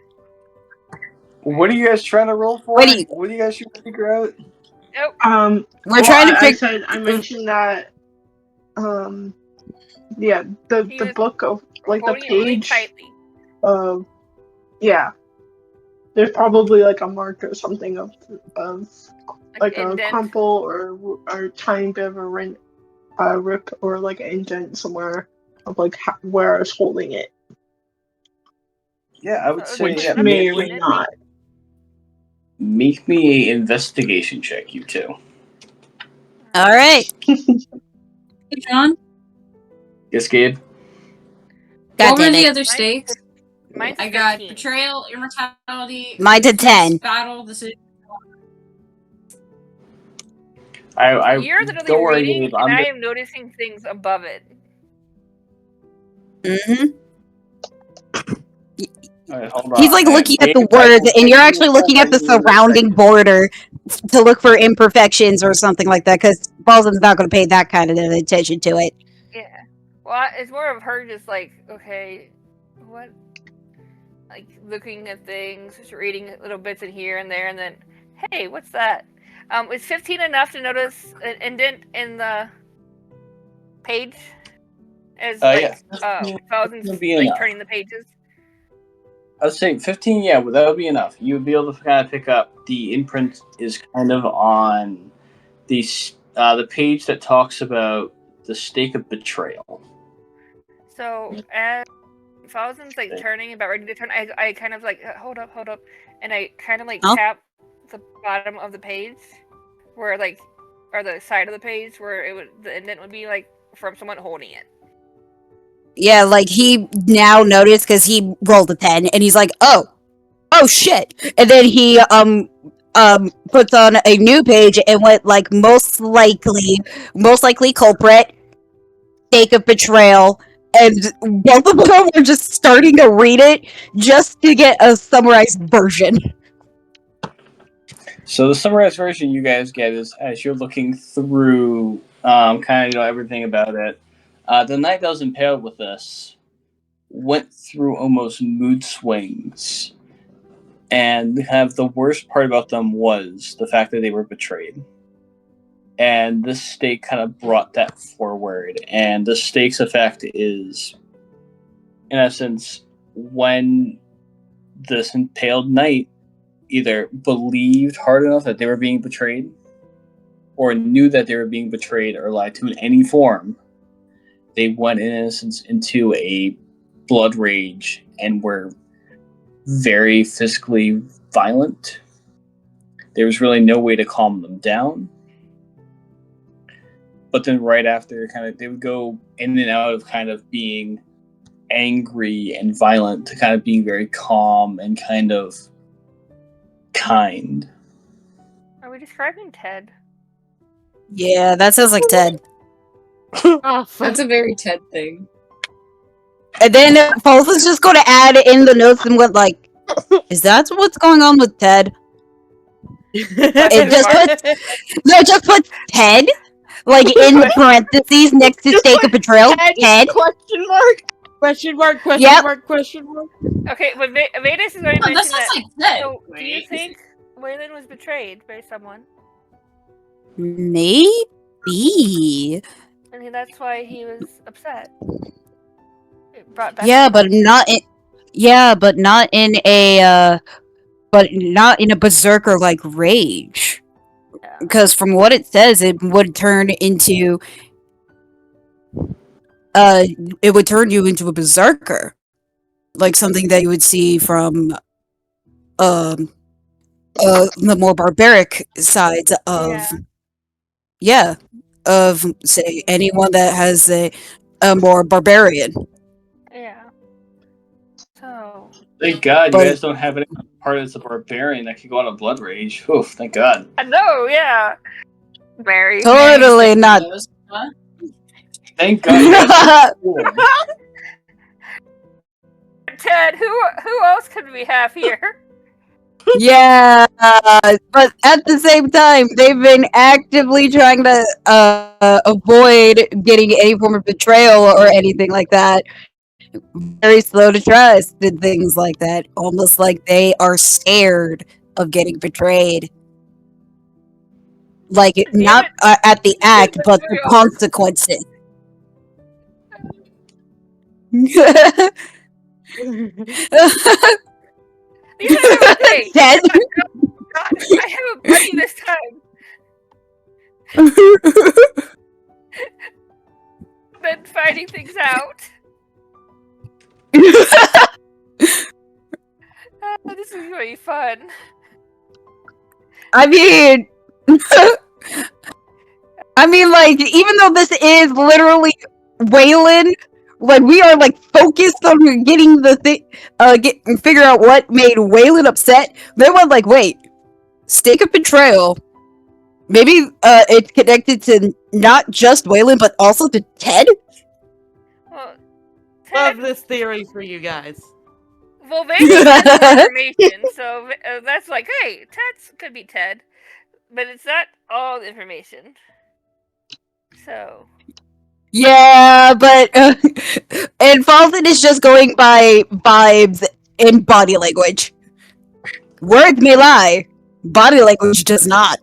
What are you guys trying to roll for? What do you? What are you guys trying to figure out? Nope. We're trying to I pick. said I mentioned that. Yeah, the He was book of like the holding it really page tightly. of yeah. There's probably like a mark or something of like a indent. crumple or a tiny bit of a rip or like an indent somewhere of like where I was holding it, Yeah, I would So, say which yeah, may or maybe- may not. make me an investigation check, you two. All right. Hey, John, Yes, Gabe? God what were damn the it. other stakes? Mine's I got 15. betrayal, immortality, Mine did 10. battle, decision. I You're don't literally worry, reading, Gabe. and I'm I am noticing things above it. Mm-hmm. Alright, hold on. He's like looking at the Gabe, I words, will and you're give you actually a looking at the full rating in a surrounding second. border to look for imperfections or something like that, because Falzen's not going to pay that kind of attention to it. Yeah. Well, it's more of her just like, okay, what? Like looking at things, just reading little bits in here and there, and then, hey, what's that? Is 15 enough to notice an indent in the page? As Yeah. Falzen's Would be like enough. turning the pages. I was saying 15, yeah, well, that would be enough. You would be able to kind of pick up the imprint is kind of on the page that talks about the stake of betrayal. So as Falzen's like turning, about ready to turn, I kind of like hold up, and I kind of like Oh. tap the bottom of the page, where like, or the side of the page where the indent would be like from someone holding it. Yeah, like he now noticed because he rolled a 10, and he's like, oh shit, and then he puts on a new page and went like most likely culprit, stake of betrayal, and both of them were just starting to read it just to get a summarized version. So the summarized version you guys get is as you're looking through kind of everything about it. The night that was impaled with this went through almost mood swings, and the worst part about them was the fact that they were betrayed. And this stake kind of brought that forward. And the stake's effect is, in essence, when this impaled knight either believed hard enough that they were being betrayed, or knew that they were being betrayed or lied to in any form, they went in essence into a blood rage and were very physically violent. there was really no way to calm them down. But then right after, they would go in and out of kind of being angry and violent to kind of being very calm and kind of kind. Are we describing Ted? Yeah, that sounds like Ted. Oh, That's a very Ted thing. And then Falzen's just going to add in the notes and what, like, is that what's going on with Ted? It just put Ted, like, in the parentheses next to stake of betrayal. Ted. Question mark. Question mark, question Yep. mark, question mark. Okay, but Vetis is already Oh, that mentioned sounds that. like Ted. So, do you Wait. think Wylan was betrayed by someone? Maybe. And that's why he was upset. It brought back Yeah, but memories. not in. Yeah, but not in a. But not in a berserker like rage. Yeah. Because from what it says, it would turn into. It would turn you into a berserker, like something that you would see from, the more barbaric sides of. Yeah. Of say anyone that has a more barbarian. Yeah. So. Thank God you But- guys don't have any part that's a barbarian that could go on a blood rage. Oof, thank God. I know, yeah. Mary. Totally not. What? Thank God you guys are cool. Ted, who else could we have here? Yeah, but at the same time, they've been actively trying to avoid getting any form of betrayal or anything like that. Very slow to trust and things like that. Almost like they are scared of getting betrayed. Like, not at the act, but the consequences. These are the days. Ted? God, I have a buddy this time. Been finding things out. This is gonna be fun. I mean, like, even though this is literally Wylan, when we are like focused on getting the thing, figure out what made Wylan upset, they were like, wait, stake of betrayal. Maybe it's connected to not just Wylan, but also to Ted. Well, Love Ted, this theory for you guys. well, Vegas has more information, so that's like, hey, Ted's could be Ted, but it's not all the information. So. Yeah, but and Falzen is just going by vibes and body language. Words may lie, body language does not.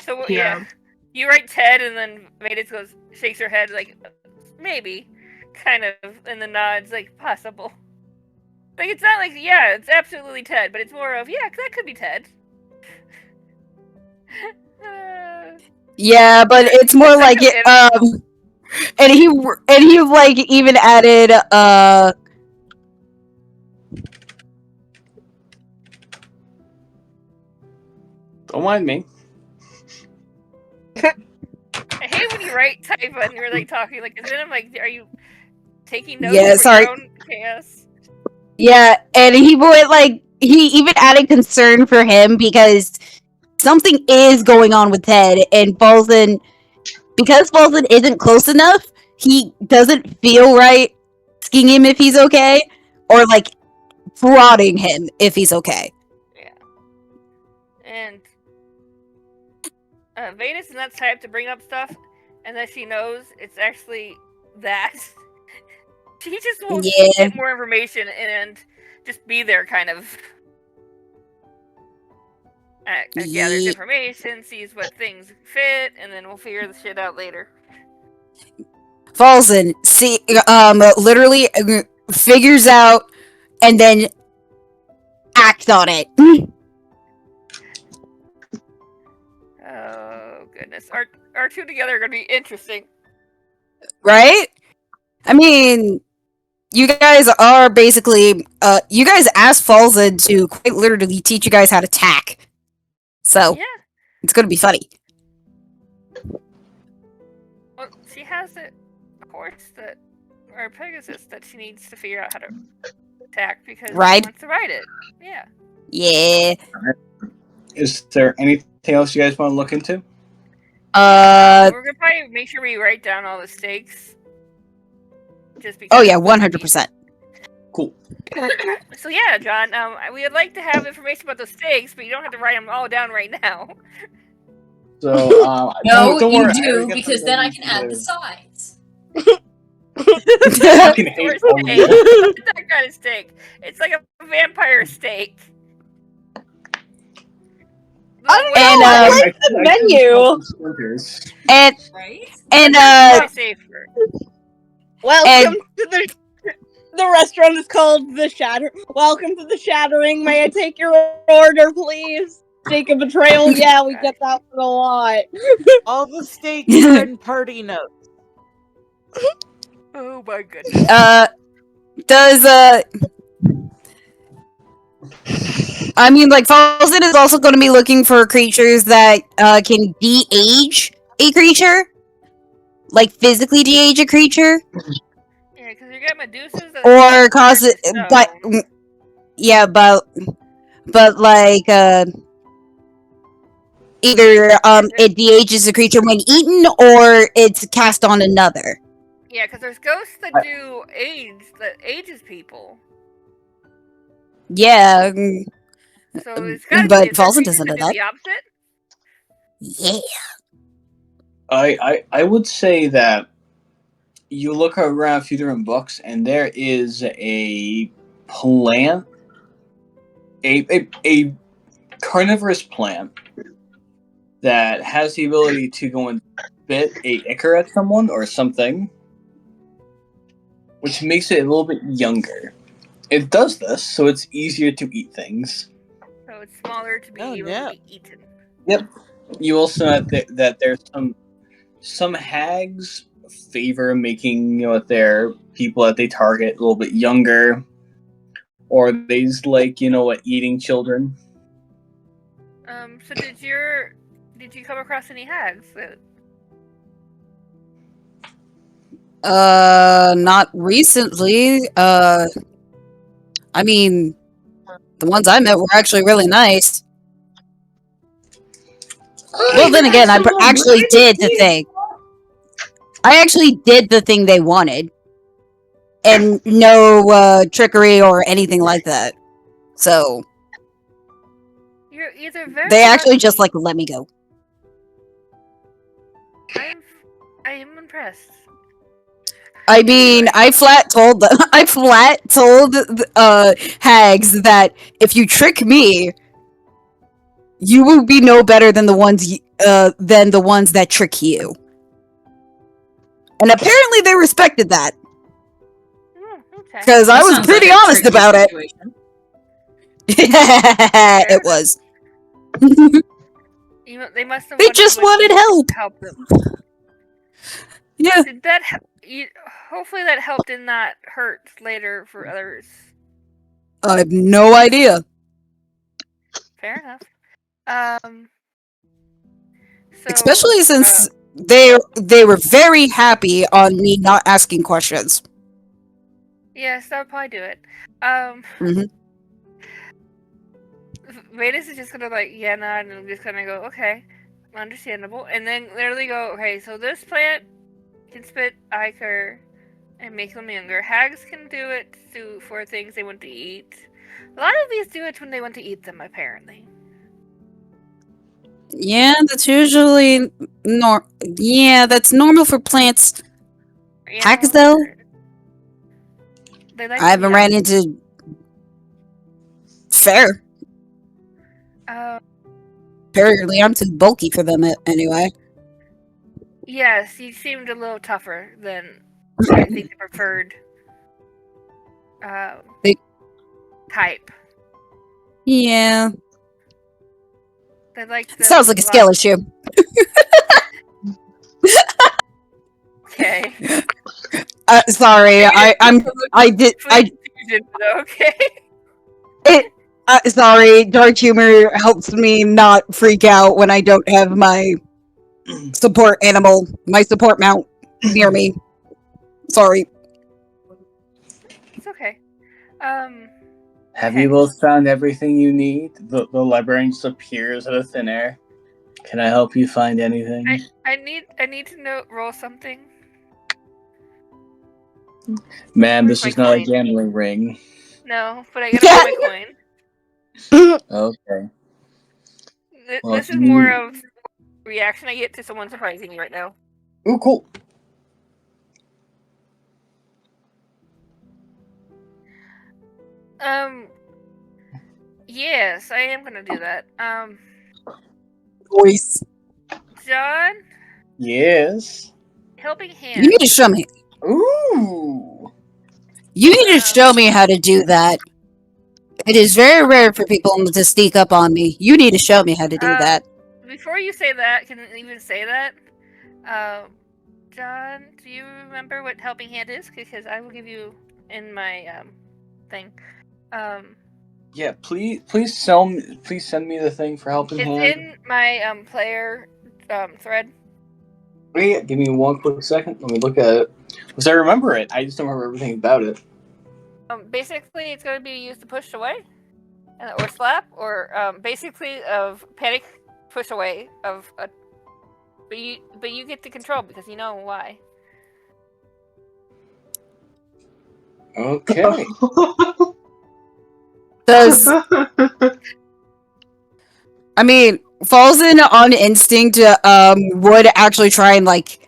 So yeah, you write Ted, and then Vetis goes, shakes her head like, maybe, kind of, and then nods like possible. Like it's not like it's absolutely Ted, but it's more of that could be Ted. Yeah, but it's more like it. And he like even added Don't mind me. I hate when you write type and you're like talking like, and then I'm like, are you taking notes Yeah, for sorry. your own chaos? Yeah, and he would like he even added concern for him because something is going on with Ted, and Falzen, because Falzen isn't close enough, he doesn't feel right asking him if he's okay, or like prodding him if he's okay. Yeah. And Vetis is not the type to bring up stuff unless she knows it's actually that. She just wants to get more information and just be there, kind of. Gathers information, sees what things fit, and then we'll figure the shit out later. Falzen, literally figures out and then acts on it. Oh goodness, our two together are gonna be interesting, right? I mean, you guys are basically you guys asked Falzen to quite literally teach you guys how to tack. So Yeah. it's gonna be funny. Well, she has a horse that, or a Pegasus that she needs to figure out how to attack because she Ride? wants to ride it. Yeah. Yeah. Is there anything else you guys want to look into? We're gonna probably make sure we write down all the stakes. Just because. Oh yeah, 100%. Cool. So yeah, John. We would like to have information about the stakes, but you don't have to write them all down right now. So No, don't you worry, I do, already got because them then I ready can add the to- sides. Fucking hate Or all of steak. you. Not that kind of steak. It's like a vampire steak. I don't And, know. I um, like the menu. Splinters. And Right? Safer. Welcome to the restaurant is called The Shatter. Welcome to the Shattering. May I take your order, please? Steak of betrayal. Yeah, we get that one a lot. All the steaks are in party notes. Oh my goodness. I mean, like, Falzen is also going to be looking for creatures that can de-age a creature, like physically de-age a creature, Yeah, because you got Medusas that or cause it, stone. but yeah, but like either it de-ages a creature when eaten, or it's cast on another. Yeah, because there's ghosts that do age that ages people. Yeah, So it's gotta but be Falzen doesn't know do that. the opposite. Yeah. I would say that you look around a few different books, and there is a plant, a carnivorous plant that has the ability to go and spit a ichor at someone or something, which makes it a little bit younger. It does this, so it's easier to eat things. So it's smaller to be able to be eaten. Yep. You also know that there's some hags favor making their people that they target a little bit younger, or they just like eating children. So did you come across any hags that Not recently. I mean, the ones I met were actually really nice. Well, then again, I actually did the thing. I actually did the thing they wanted. And no trickery or anything like that. So, you're either very they actually lucky- just, like, let me go. I am impressed. I mean, I flat told hags that if you trick me, you will be no better than the ones that trick you. And apparently they respected that. Okay. Because I That was sounds pretty like a honest tricky about it. situation. It was. They must have. They just wanted help. Help them. Yeah. Did that? Hopefully that help did not hurt later for others. I have no idea. Fair enough. So, Especially since they were very happy on me not asking questions. yes, that would probably do it. Mhm. Vetis is just gonna nod and just gonna go, okay, understandable, and then literally go, okay, so this plant can spit ichor and make them younger. Hags can do it for things they want to eat. A lot of these do it when they want to eat them, apparently. Yeah, that's usually that's normal for plants. Hags, though? They like I haven't ran into... Fair. Apparently, I'm too bulky for them anyway. Yes, you seemed a little tougher than I think the preferred type. Yeah. They like Sounds like a skill issue. Okay. Sorry, I did. Okay. Sorry, dark humor helps me not freak out when I don't have my support animal, my support mount near me. Sorry. It's okay. Have Okay. you both found everything you need? The librarian just appears out of thin air. Can I help you find anything? I need to roll something. Ma'am, Where's this my is not a coin? gambling ring. No, but I gotta find my coin. Okay. Well, This is more of reaction I get to someone surprising me right now. Ooh, cool. Yes, I am gonna do that. Voice. John, Yes. helping hand. You need to show me. Ooh. You need to show me how to do that. It is very rare for people to sneak up on me. You need to show me how to do that. Before you say that, can you even say that? John, do you remember what helping hand is? Because I will give you in my thing. Yeah, please send me the thing for helping It's hand. in my player thread. Wait, give me one quick second. Let me look at it. Because I remember it. I just don't remember everything about it. Basically, it's going to be used to push away, or slap, or basically of panic push away of a. But you get to control because you know why. Okay. Does I mean Falzen on instinct would actually try and like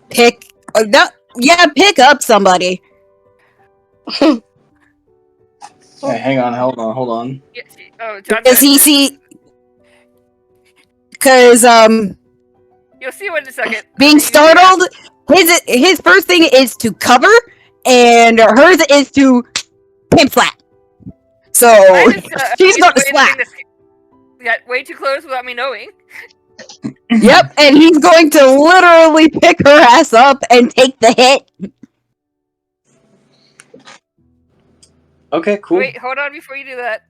pick pick up somebody. Hey, hang on, hold on. Oh, John. Does he see? Because You'll see one in a second. being startled, his first thing is to cover, and hers is to pimp slap. So she's not to slap. Got way too close without me knowing. Yep, and he's going to literally pick her ass up and take the hit. Okay, cool. Wait, hold on before you do that.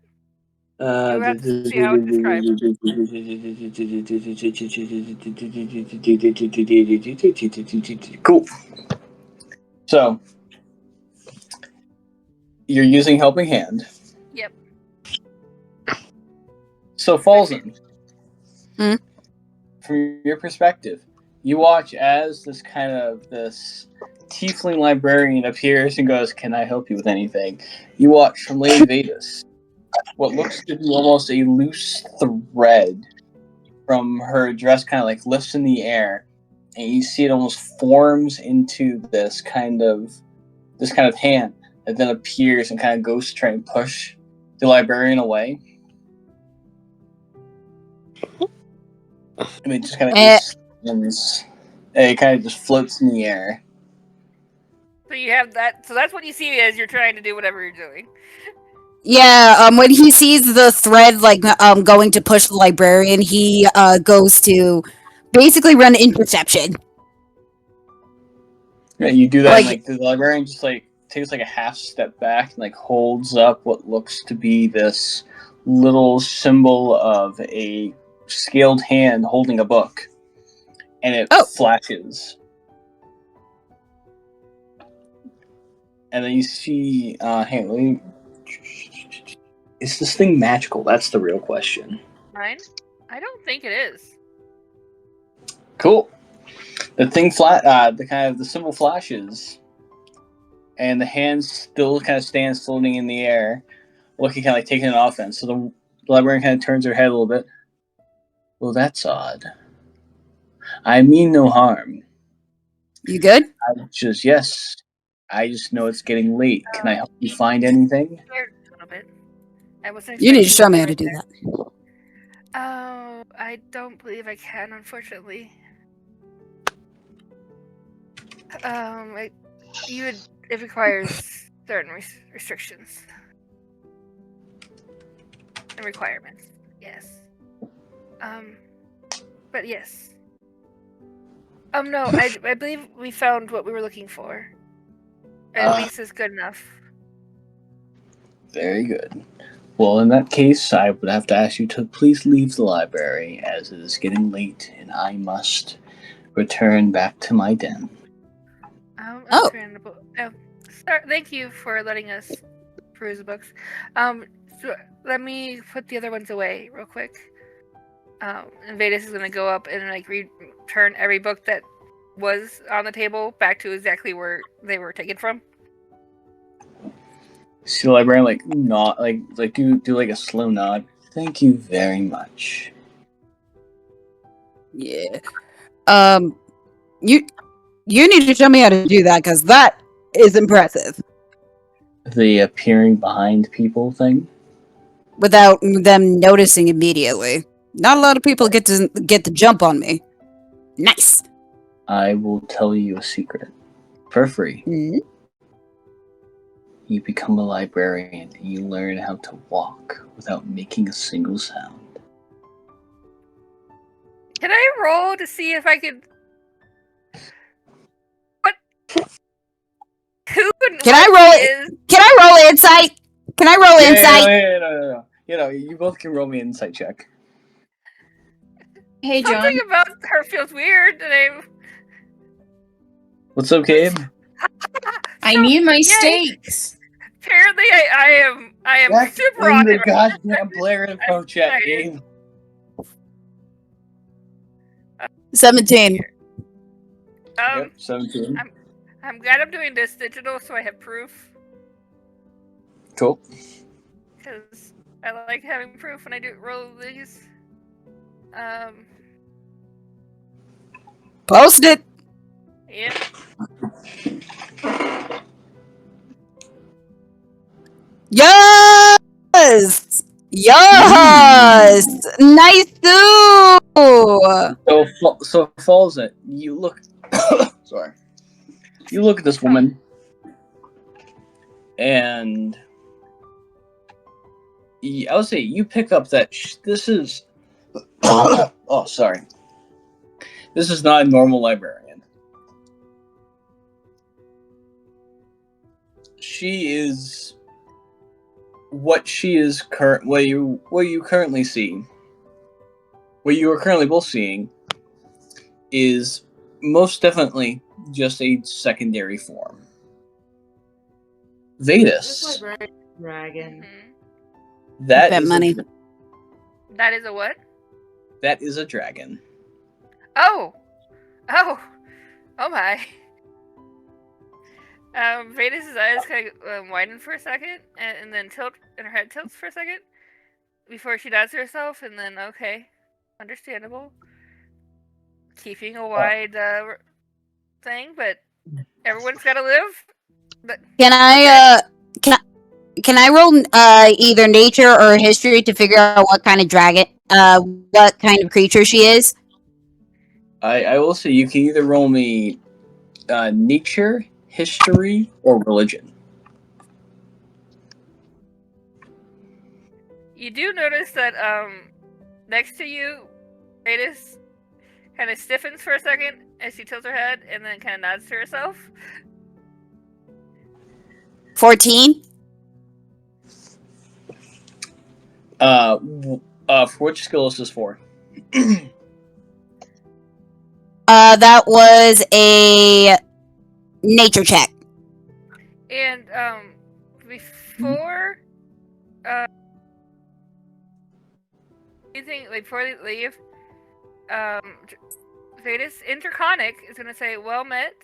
You have to see how it's described. Cool. So, you're using helping hand. Yep. So, Falzen, Hmm? from your perspective, you watch as this tiefling librarian appears and goes, "Can I help you with anything?" You watch from Lady Vetis what looks to be almost a loose thread from her dress kind of like lifts in the air, and you see it almost forms into this kind of hand that then appears and kind of goes to try and push the librarian away. And it just kind of it kind of just floats in the air. So you have that. So that's what you see as you're trying to do whatever you're doing. Yeah, when he sees the thread like going to push the librarian, he goes to basically run interception. Yeah, you do that, and the librarian just takes a half step back and holds up what looks to be this little symbol of a scaled hand holding a book, and it flashes. And then you see, hang on, is this thing magical? That's the real question. Mine? I don't think it is. Cool. The thing the symbol flashes, and the hand still kind of stands floating in the air, looking kind of taking an offense. So the librarian kind of turns her head a little bit. Well, that's odd. I mean no harm. You good? Yes. I just know it's getting late. Can I help you find anything? A little bit. I wasn't. You need to show me how to do that. Oh, I don't believe I can, unfortunately. It requires certain restrictions and requirements. Yes. But yes. No, I believe we found what we were looking for. At least is good enough. Very good. Well, in that case, I would have to ask you to please leave the library, as it is getting late, and I must return back to my den. Understandable. Thank you for letting us peruse the books. So let me put the other ones away real quick. And Vetis is gonna go up and like return every book that was on the table back to exactly where they were taken from. See the librarian do like a slow nod. Thank you very much. Yeah. You need to show me how to do that, because that is impressive. The appearing behind people thing. Without them noticing immediately. Not a lot of people get to jump on me. Nice. I will tell you a secret. For free. Mm-hmm. You become a librarian and you learn how to walk without making a single sound. Can I roll to see if I could? What? Can I roll insight? Can I roll insight? No. You both can roll me an insight check. Hey, John. Something about her feels weird. What's up, Gabe? I need my steaks. Apparently, I am super on the goddamn Blair info chat, Gabe. 17. Yep, 17. I'm glad I'm doing this digital, so I have proof. Cool. Because I like having proof when I do roll these. Post it. Yeah. Yes! Yes! Nice too! So Falzen, you look. Sorry. You look at this woman, and I would say you pick up that this is. Oh, sorry. This is not a normal librarian. She is what you currently see. What you are currently both seeing is most definitely just a secondary form. Vetis. Dragon. Mm-hmm. That Bet is money. That is a what? That is a dragon. Oh my. Vetis' eyes kind of widen for a second, and then tilt, and her head tilts for a second before she nods to herself, and then okay, understandable. Keeping a wide thing, but everyone's got to live. But Can I roll either nature or history to figure out what kind of what kind of creature she is? I will say you can either roll me nature, history, or religion. You do notice that next to you, Vetis kind of stiffens for a second as she tilts her head, and then kind of nods to herself. 14. For which skill is this for? That was a nature check. And before anything, like before they leave, Vetis Interconic is gonna say, "Well met.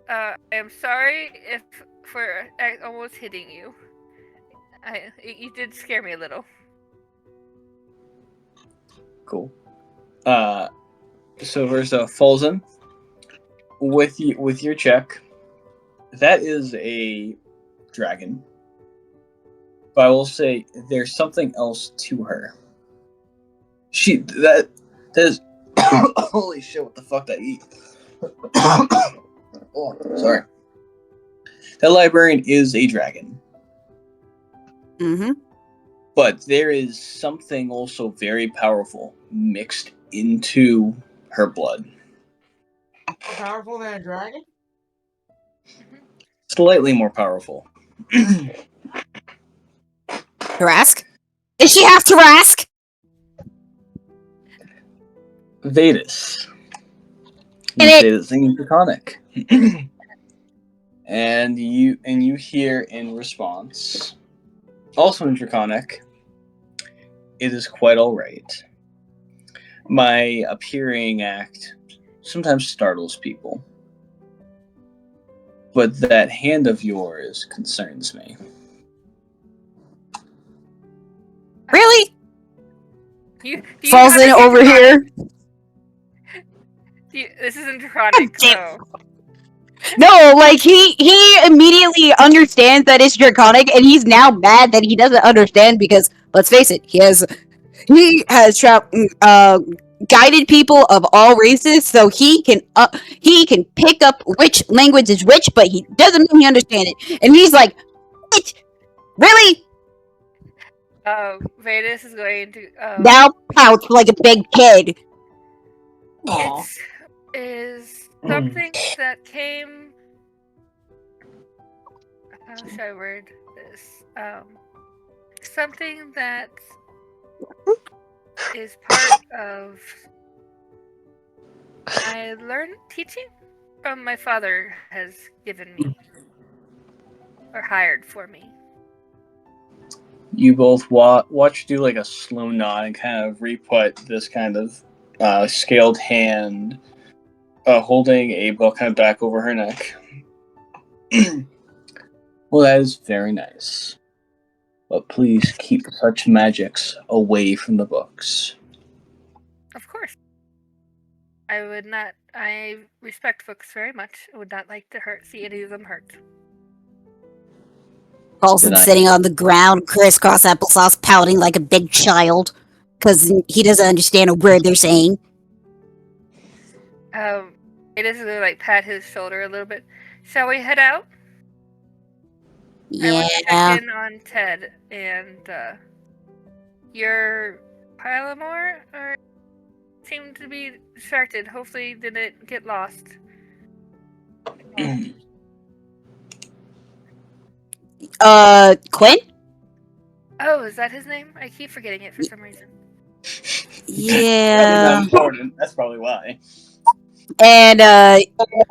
I am sorry for almost hitting you. You did scare me a little." Cool. So there's a Falzen with your check. That is a dragon. But I will say there's something else to her. That is holy shit, what the fuck did I eat? Oh, sorry. That librarian is a dragon. Mm-hmm. But there is something also very powerful mixed into her blood. More powerful than a dragon? slightly more powerful. Tarask? Is she half Tarask? Vetis. And You say that thing in Draconic. and you hear in response, also in Draconic, it is quite alright. My appearing act sometimes startles people. But that hand of yours concerns me. Really? Falzen over here. This isn't Draconic, so... No, like he immediately understands that it's Draconic, and he's now mad that he doesn't understand because, let's face it, he has guided people of all races, so he can pick up which language is which, but he doesn't mean he understands it. And he's like, "What? Really?" Vetis is going to Now pouts like a big kid. It is something that came. How should I word this? Something that is part of my teaching from my father has given me or hired for me. You both watch do like a slow nod and kind of re-put this kind of scaled hand holding a book kind of back over her neck. Well, that is very nice. But please keep such magics away from the books. Of course. I would not. I respect books very much. I would not like to see any of them hurt. Falzen sitting on the ground, crisscross applesauce, pouting like a big child because he doesn't understand a word they're saying. It is to like pat his shoulder a little bit. Shall we head out? Yeah. I want to check in on Ted and your Pylamore seemed to be distracted. Hopefully didn't get lost. Quinn? Oh, is that his name? I keep forgetting it for some reason. Yeah. Not important. That's probably why. And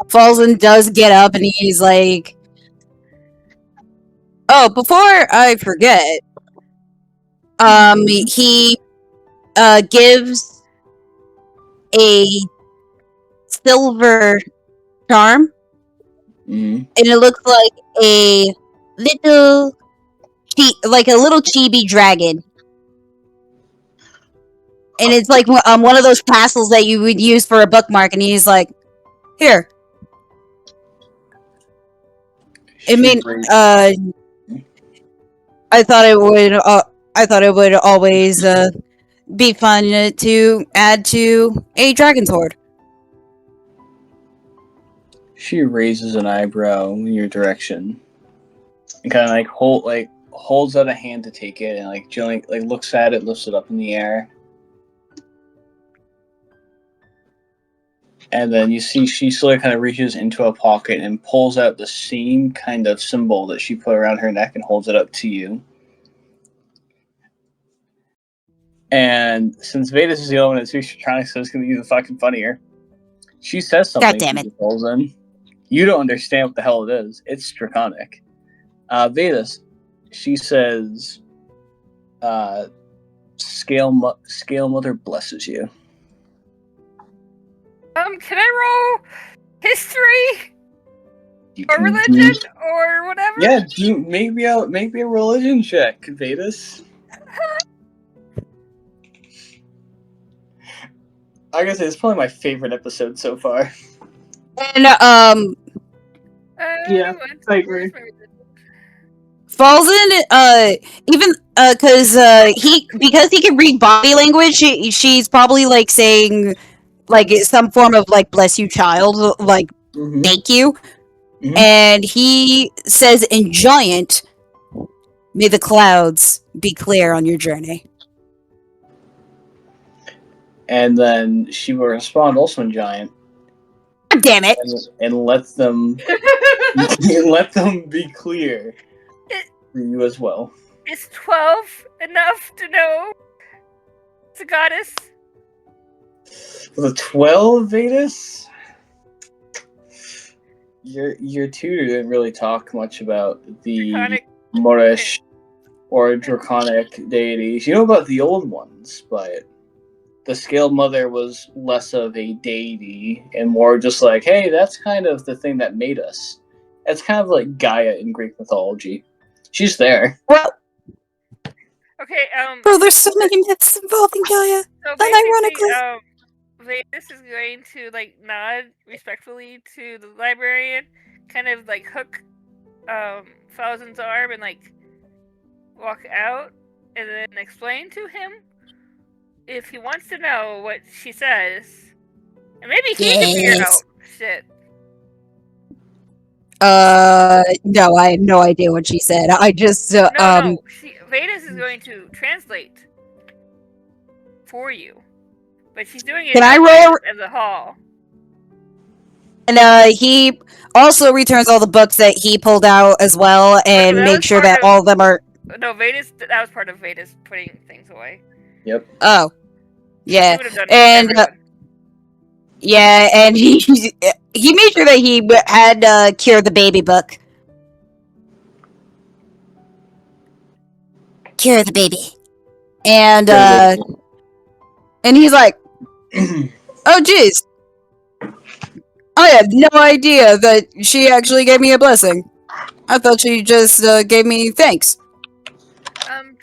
Falzen does get up and he's like, "Oh, before I forget, he gives a silver charm, and it looks like a little chibi dragon, and it's like one of those castles that you would use for a bookmark." And he's like, "Here." I mean, I thought it would always be fun to add to a dragon's hoard. She raises an eyebrow in your direction, and kind of holds out a hand to take it, and like looks at it, lifts it up in the air, and then you see she slowly kind of reaches into a pocket and pulls out the same kind of symbol that she put around her neck and holds it up to you. And since Vetis is the only one that speaks Draconic, so it's going to be even fucking funnier. She says something. God damn it. Falzen. You don't understand what the hell it is. It's Draconic. Vetis, she says, Scale Mother blesses you. Can I roll history? Or religion? Or whatever? Yeah, make me a religion check, Vetis. I gotta say, it's probably my favorite episode so far. And Yeah, I agree. Falzen, even because he can read body language, she's probably like saying like some form of like "bless you, child," like "thank you," and he says in giant, "May the clouds be clear on your journey." And then she will respond also in giant. God damn it! and let them and let them be clear for you as well. Is 12 enough to know it's a goddess? The 12, Vetis? Your tutor didn't really talk much about the Draconic. Moorish or draconic deities. You know about the old ones, but the Scaled Mother was less of a deity and more just like, hey, that's kind of the thing that made us. It's kind of like Gaia in Greek mythology. She's there. Well, Okay, bro, there's so many myths involving Gaia. so Unironically. Vetis is going to like nod respectfully to the librarian, kind of like hook Falzen's arm and like walk out, and then explain to him if he wants to know what she says, and maybe he can figure it out. Shit. No, I had no idea what she said. I just, No. Vetis is going to translate for you, but she's doing it Can I roll as a hall. And he also returns all the books that he pulled out as well, and that make was sure part that of- all of them are. No, Vetis. That was part of Vetis putting things away. Yep. Oh, yeah, He would have done and everyone. yeah, and he made sure that he had Cure the Baby book. Cure the Baby, and he's like, oh, jeez. I had no idea that she actually gave me a blessing. I thought she just gave me thanks.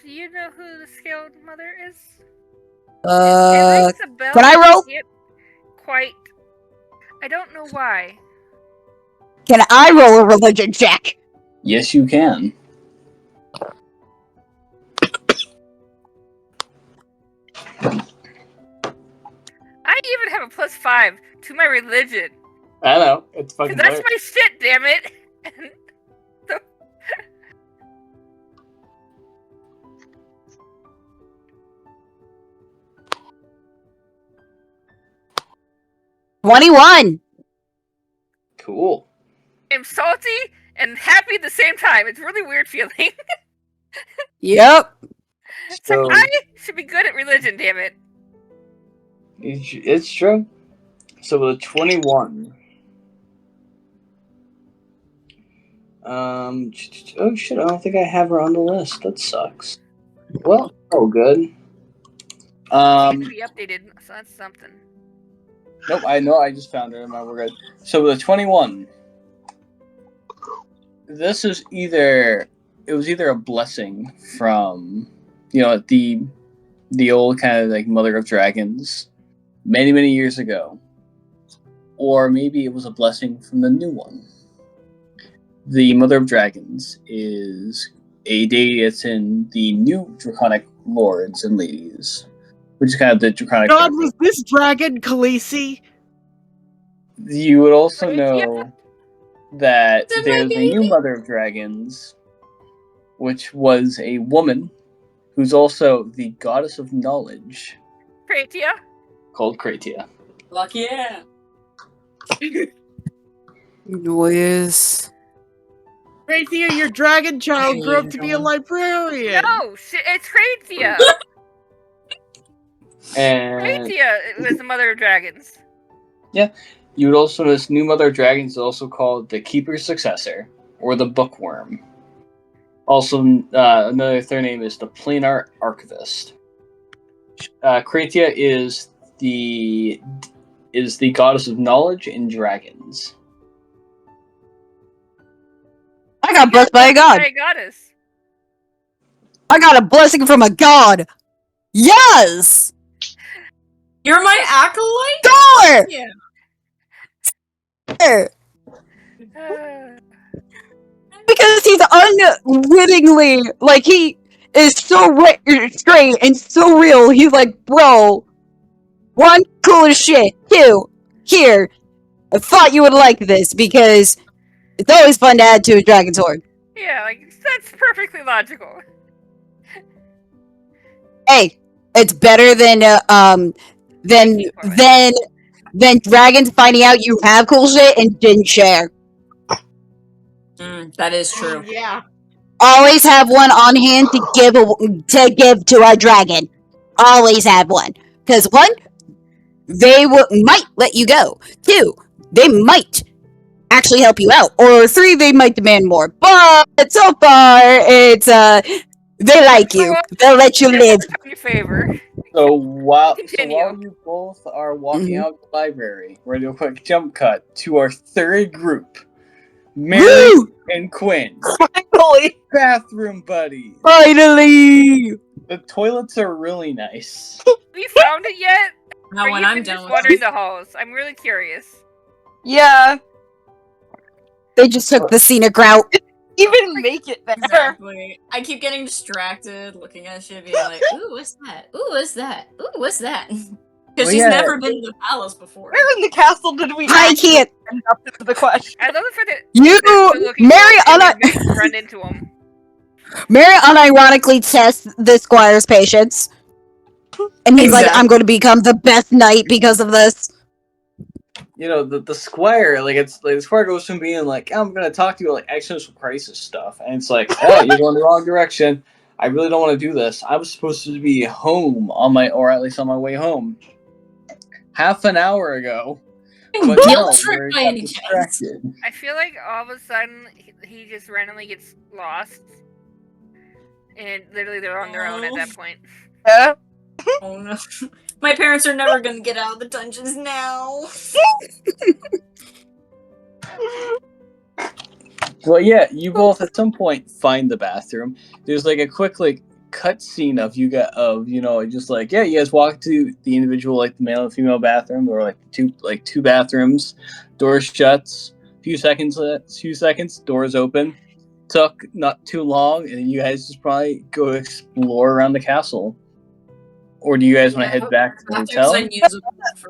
Do you know who the Scaled Mother is? It rings a bell. Can I roll? Can't quite. I don't know why. Can I roll a religion check? Yes, you can. I even have a +5 to my religion. I know. It's fucking Cause that's weird. my shit, damn it. So- 21. Cool. I'm salty and happy at the same time. It's a really weird feeling. Yep. It's So, like I should be good at religion, damn it. it's true. So with a 21. Oh shit, I don't think I have her on the list. That sucks. Well, oh good. It needs to be updated, so that's something. Nope, I know I just found her. We're good. So with a 21. This is either a blessing from, the old kind of like Mother of Dragons many years ago, or maybe it was a blessing from the new one. The Mother of Dragons is a deity that's in the new Draconic Lords and Ladies, which is kind of the Draconic. God, was this dragon Khaleesi? You would also Right, know that Is it my there's a new baby? Mother of Dragons, which was a woman who's also the goddess of knowledge, Kratia? called Kratia. Fuck yeah. Noise. Rathia, your dragon child grew up to be a librarian. No, it's Kratia. And Kratia was the Mother of Dragons. you would also know this new Mother of Dragons is also called the Keeper's Successor, or the Bookworm. Also, another third name is the Planar Archivist. Kratia is the goddess of knowledge and dragons. I got blessed by a god. By a goddess. I got a blessing from a god. Yes! You're my acolyte? Dollar! Yeah. Because he's unwittingly, like, he is so straight and so real. He's like, bro, one, cool as shit. Two, here, I thought you would like this because it's always fun to add to a dragon's horde. Yeah, like, that's perfectly logical. Hey, it's better than than dragons finding out you have cool shit and didn't share. That is true. Yeah. Always have one on hand to give to a dragon. Always have one, because one, they might let you go. Two, they might actually help you out. Or three, they might demand more. But so far, it's they like you. They'll let you live. In your favor. So while Continue. you both are walking out the library, we're gonna do a quick jump cut to our third group, Marri and Quinn, Finally! bathroom buddies. Finally! The toilets are really nice. We found it yet? Now Or when you've I'm been done just with wandering this. the halls. I'm really curious. Yeah. They just took the scenic route. Even make it there. Exactly. I keep getting distracted, looking at shit, being like, "Ooh, what's that? Ooh, what's that? Ooh, what's that?" Because she's never been to the palace before. Where in the castle did we I can't. end up is the question. I love the fact that You, Mary, run into him. Mary unironically tests the squire's patience. And he's like, I'm going to become the best knight because of this. You know, the squire, like, it's like the squire goes from being like, I'm gonna talk to you like existential crisis stuff, and it's like, oh, you're going the wrong direction. I really don't want to do this. I was supposed to be home or at least on my way home, half an hour ago. But no, we're distracted. I feel like all of a sudden he just randomly gets lost, and literally they're on their own at that point. Oh no. My parents are never gonna get out of the dungeons now. Well, yeah, you both at some point find the bathroom. There's like a quick cut scene of you know, just like, yeah, you guys walk to the individual, like the male and female bathroom, or like two bathrooms, doors shuts, few seconds, doors open. Took not too long, and you guys just probably go explore around the castle. Or do you guys want to head back to the hotel?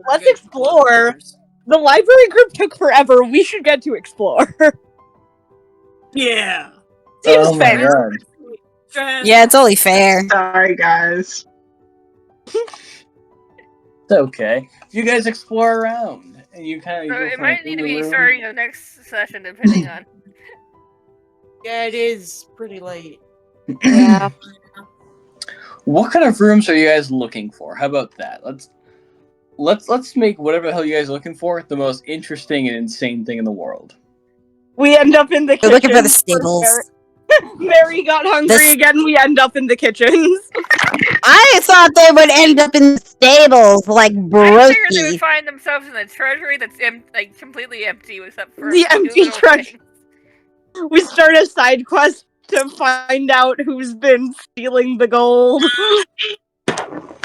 Let's explore. The library group took forever. We should get to explore. Yeah. Seems fair. Yeah, it's only fair. Sorry, guys. It's okay. You guys explore around, and you kind of. So it might need to be starting the next session, depending on. Yeah, it is pretty late. Yeah. What kind of rooms are you guys looking for? How about that? Let's make whatever the hell you guys are looking for the most interesting and insane thing in the world. We end up in the kitchen. We're looking for the stables. Mary got hungry again. We end up in the kitchens. I thought they would end up in the stables, like I figured they Broski. would find themselves in the treasury that's completely empty, except for The empty treasury. We start a side quest to find out who's been stealing the gold.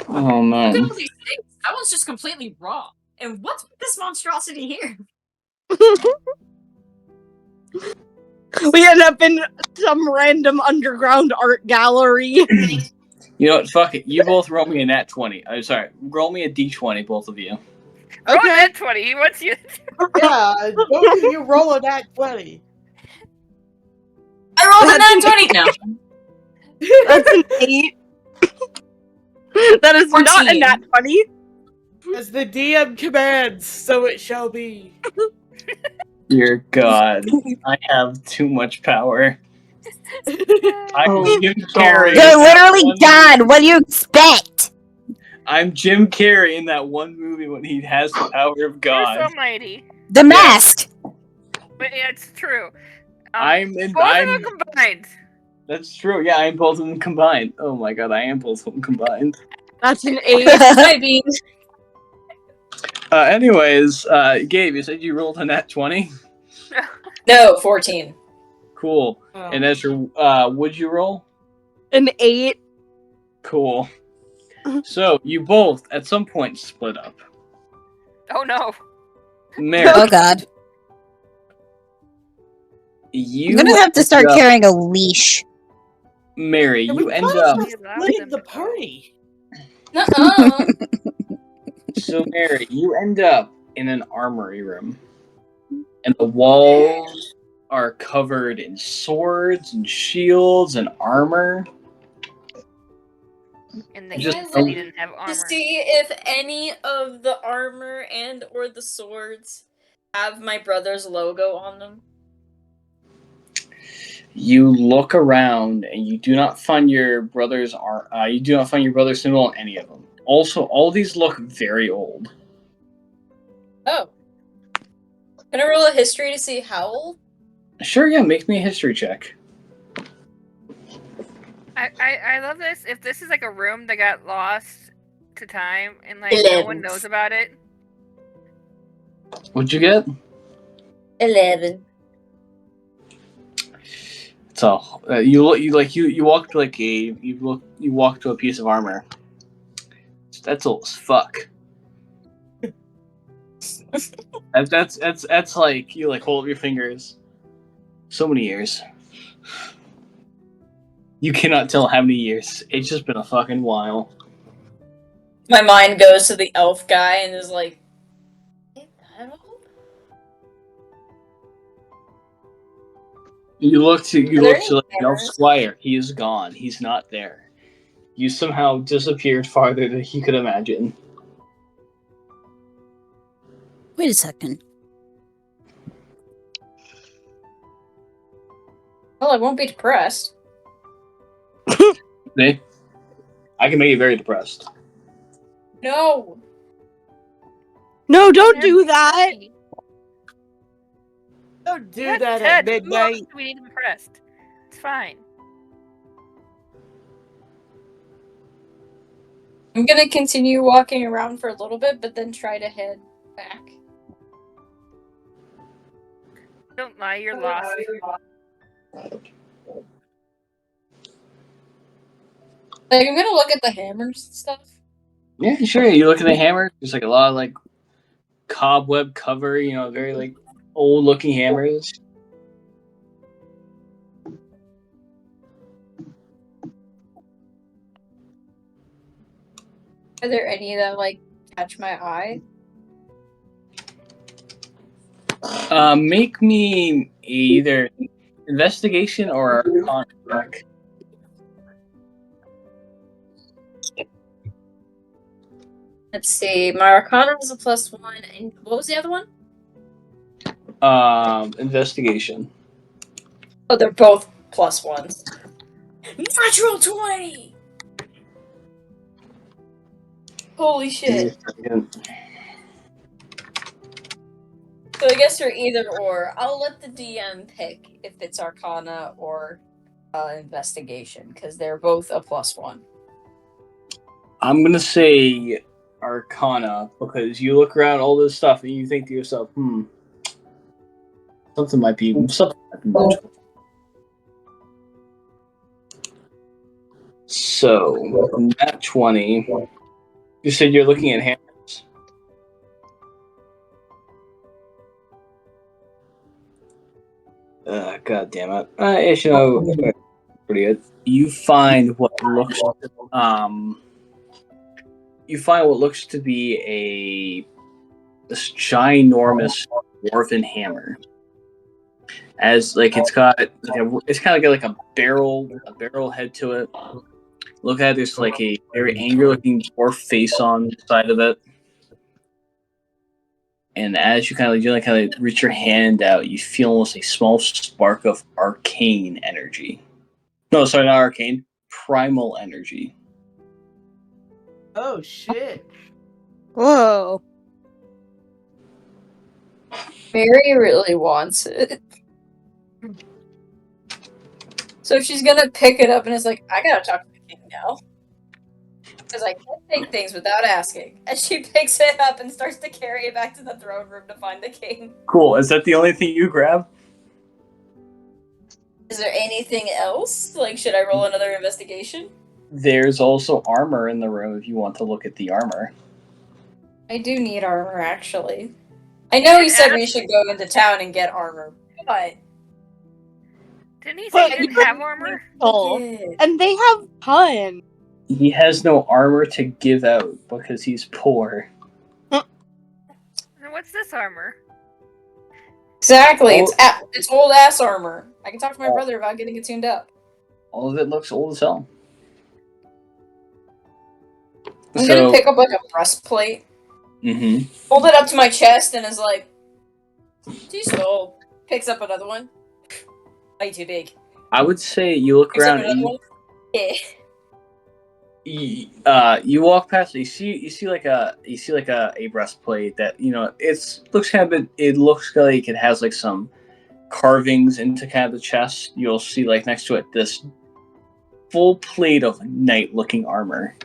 Oh man. Look at all these things. That one's just completely raw. And what's with this monstrosity here? We end up in some random underground art gallery. You know what? Fuck it. You both roll me a nat 20. I'm sorry. Roll me a d20, both of you. Roll a nat 20. He wants you. Yeah, both of you roll a nat 20. I rolled a nat 20 now. That's an 8. That is 14. Not a nat 20. As the DM commands, so it shall be. Dear God, I have too much power. I'm Jim Carrey. You're literally God. What do you expect? I'm Jim Carrey in that one movie when he has the power of God. You're so mighty. The Mask. But yeah, it's true. I'm both of them combined. That's true. Yeah, I'm both of them combined. Oh my God, I am both of them combined. That's an 8. I mean. Anyways, Gabe, you said you rolled a nat 20? No, 14. Cool. And Ezra, would you roll? An 8. Cool. So, you both, at some point, split up. Oh no. Mary. Oh God. I'm gonna have to start carrying a leash. Mary, you end up... Splitting the party. So, Mary, you end up in an armory room. And the walls are covered in swords and shields and armor. And the Just king said he didn't have to armor. see if any of the armor and or the swords have my brother's logo on them. You look around and you do not find your brother's you do not find your brother's symbol on any of them. Also, all these look very old. Oh. Can I roll a history to see how old? Sure, yeah, make me a history check. I love this. If this is like a room that got lost to time and like 11. no one knows about it. What'd you get? 11. So you walk to like you walk to a piece of armor. That's old as fuck. That's like you like hold up your fingers. So many years. You cannot tell how many years. It's just been a fucking while. My mind goes to the elf guy and is like, "Is that old?" You look to any like the elf hammers? squire. He is gone. He's not there. You somehow disappeared farther than he could imagine. Wait a second. Well, I won't be depressed. See? I can make you very depressed. No. No, don't do that. Don't do Ted, that Ted, at who else midnight. do we need to be pressed? It's fine. I'm gonna continue walking around for a little bit, but then try to head back. Don't lie, you're lost. Like, I'm gonna look at the hammers and stuff. Yeah, sure. You look at the hammer. There's like a lot of like cobweb cover. You know, very like old looking hammers. Are there any that like catch my eye? Make me either investigation or arcana check. Let's see. My Arcana is a +1, and what was the other one? Investigation. Oh, they're both +1s. Natural 20! Holy shit. So I guess you're either or. I'll let the DM pick if it's Arcana or Investigation, because they're both a +1. I'm gonna say Arcana because you look around all this stuff and you think to yourself, something might be magical. So, nat 20. You said you're looking at hammers. God damn it. Actually, pretty good. You find what looks to be this ginormous dwarven hammer. As like it's kind of got like a barrel head to it. Look at it, there's like a very angry looking dwarf face on the side of it. And as you kind of reach your hand out, you feel almost a small spark of arcane energy. No, sorry, not arcane. Primal energy. Oh shit. Whoa. Mary really wants it. So she's gonna pick it up and is like, I gotta talk to the king now. Because I can't take things without asking. And she picks it up and starts to carry it back to the throne room to find the king. Cool. Is that the only thing you grab? Is there anything else? Like, should I roll another investigation? There's also armor in the room if you want to look at the armor. I do need armor, actually. I know he said we should go into town and get armor, but... Didn't he say he didn't have armor? And they have tons. He has no armor to give out because he's poor. And what's this armor? Exactly, it's old ass armor. I can talk to my brother about getting it tuned up. All of it looks old as hell. I'm gonna pick up like a breastplate, hold it up to my chest, and is like, "Too small." Picks up another one. Way too big. I would say you look Picks up around another and one. Yeah. you walk past. You see like a breastplate that looks kind of it looks like it has like some carvings into kind of the chest. You'll see like next to it this full plate of knight-looking armor.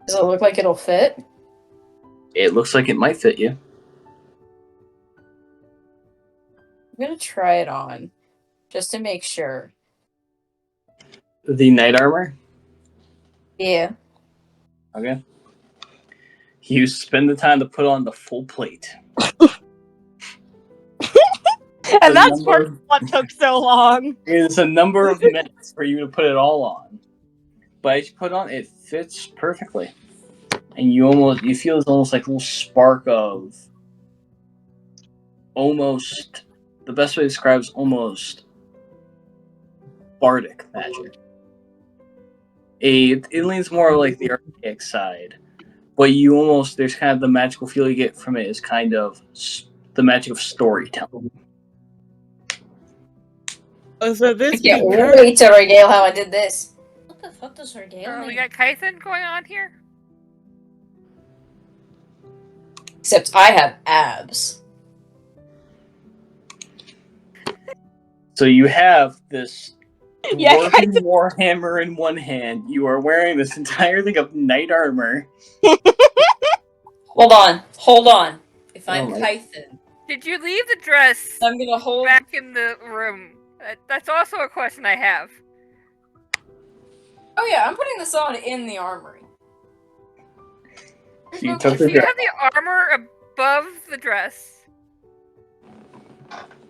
Does it look like it'll fit? It looks like it might fit you. I'm gonna try it on, just to make sure. The knight armor? Yeah. Okay. You spend the time to put on the full plate. And that's part of what took so long. It's a number of minutes for you to put it all on. But as you put it on, it fits perfectly. And you feel it's almost like a little spark of almost, the best way to describe is almost bardic magic. It leans more like the archaic side. But there's kind of the magical feel you get from it is kind of the magic of storytelling. So this I can't wait to regale how I did this. What the fuck does regale mean? We got Kython going on here? Except I have abs. So you have this Kython. warhammer in one hand. You are wearing this entire thing of knight armor. Hold on. If I'm Kython, did you leave the dress I'm gonna hold back in the room? That's also a question I have. Oh yeah, I'm putting this on in the armory. So you Do you have the armor above the dress?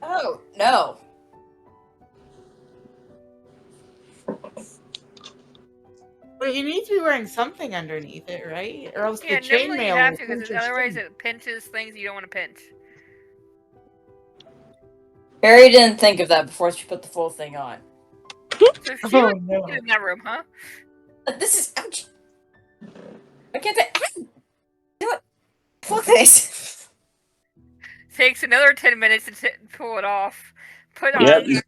Oh, no. But you need to be wearing something underneath it, right? Or else the normally you chainmail have will to, pinch because your otherwise skin. it pinches things you don't want to pinch. Barry didn't think of that before she put the full thing on. So she Oh, would no. get in that room, huh? This is ouch. Why can't I? You know what? Fuck this. Takes another 10 minutes to pull it off. Put on Yep.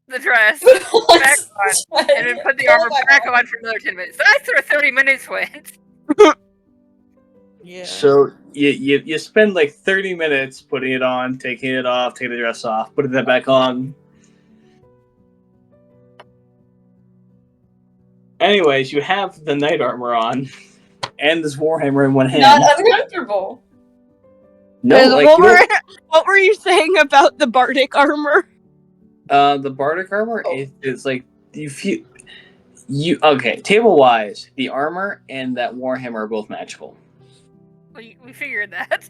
the dress back on, and then put the armor back on for another 10 minutes. So that's where 30 minutes went. Yeah. So you spend like 30 minutes putting it on, taking it off, taking the dress off, putting that back on. Anyways, you have the knight armor on, and this warhammer in one hand. Not uncomfortable. No, like What were you saying about the bardic armor? the bardic armor is like you feel table wise, the armor and that warhammer are both magical. We figured that.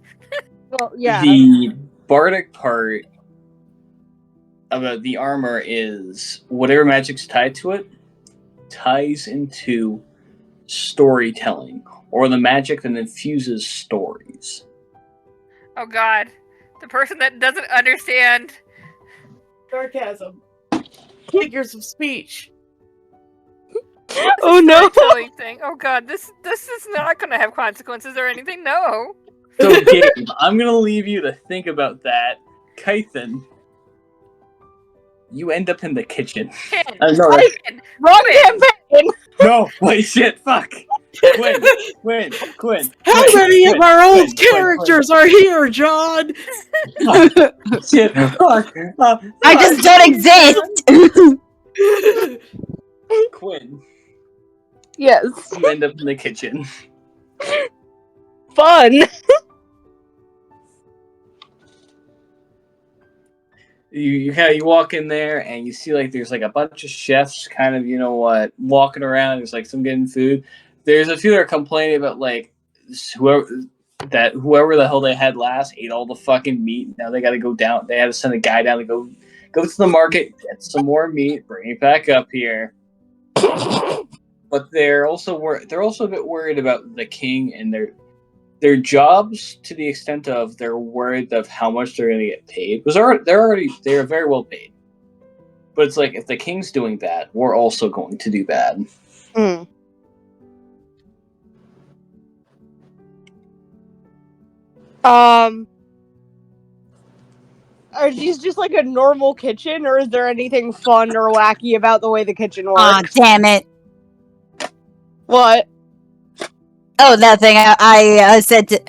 Well, yeah. The bardic part about the armor is whatever magic's tied to it ties into storytelling, or the magic that infuses stories. Oh god. The person that doesn't understand Sarcasm. Figures of speech. Oh no. storytelling thing. Oh god, this is not gonna have consequences or anything, no. So Gabe, I'm gonna leave you to think about that. Kython, you end up in the kitchen. Wrong campaign. No, wait, shit, fuck. Quinn. How many of our old characters are here, John? Shit, fuck. I just don't exist. Quinn, Yes. you end up in the kitchen. Fun. You walk in there and you see like there's like a bunch of chefs kind of walking around. There's like some getting food. There's a few that are complaining about like whoever the hell they had last ate all the fucking meat. Now they got to go down. They had to send a guy down to go to the market, get some more meat, bring it back up here. But they're also a bit worried about the king and their jobs, to the extent of they're worried of how much they're going to get paid. Because they're very well paid. But it's like, if the king's doing bad, we're also going to do bad. Mm. Are these just like a normal kitchen, or is there anything fun or wacky about the way the kitchen Aw, works? damn it. What? Oh, nothing. I said to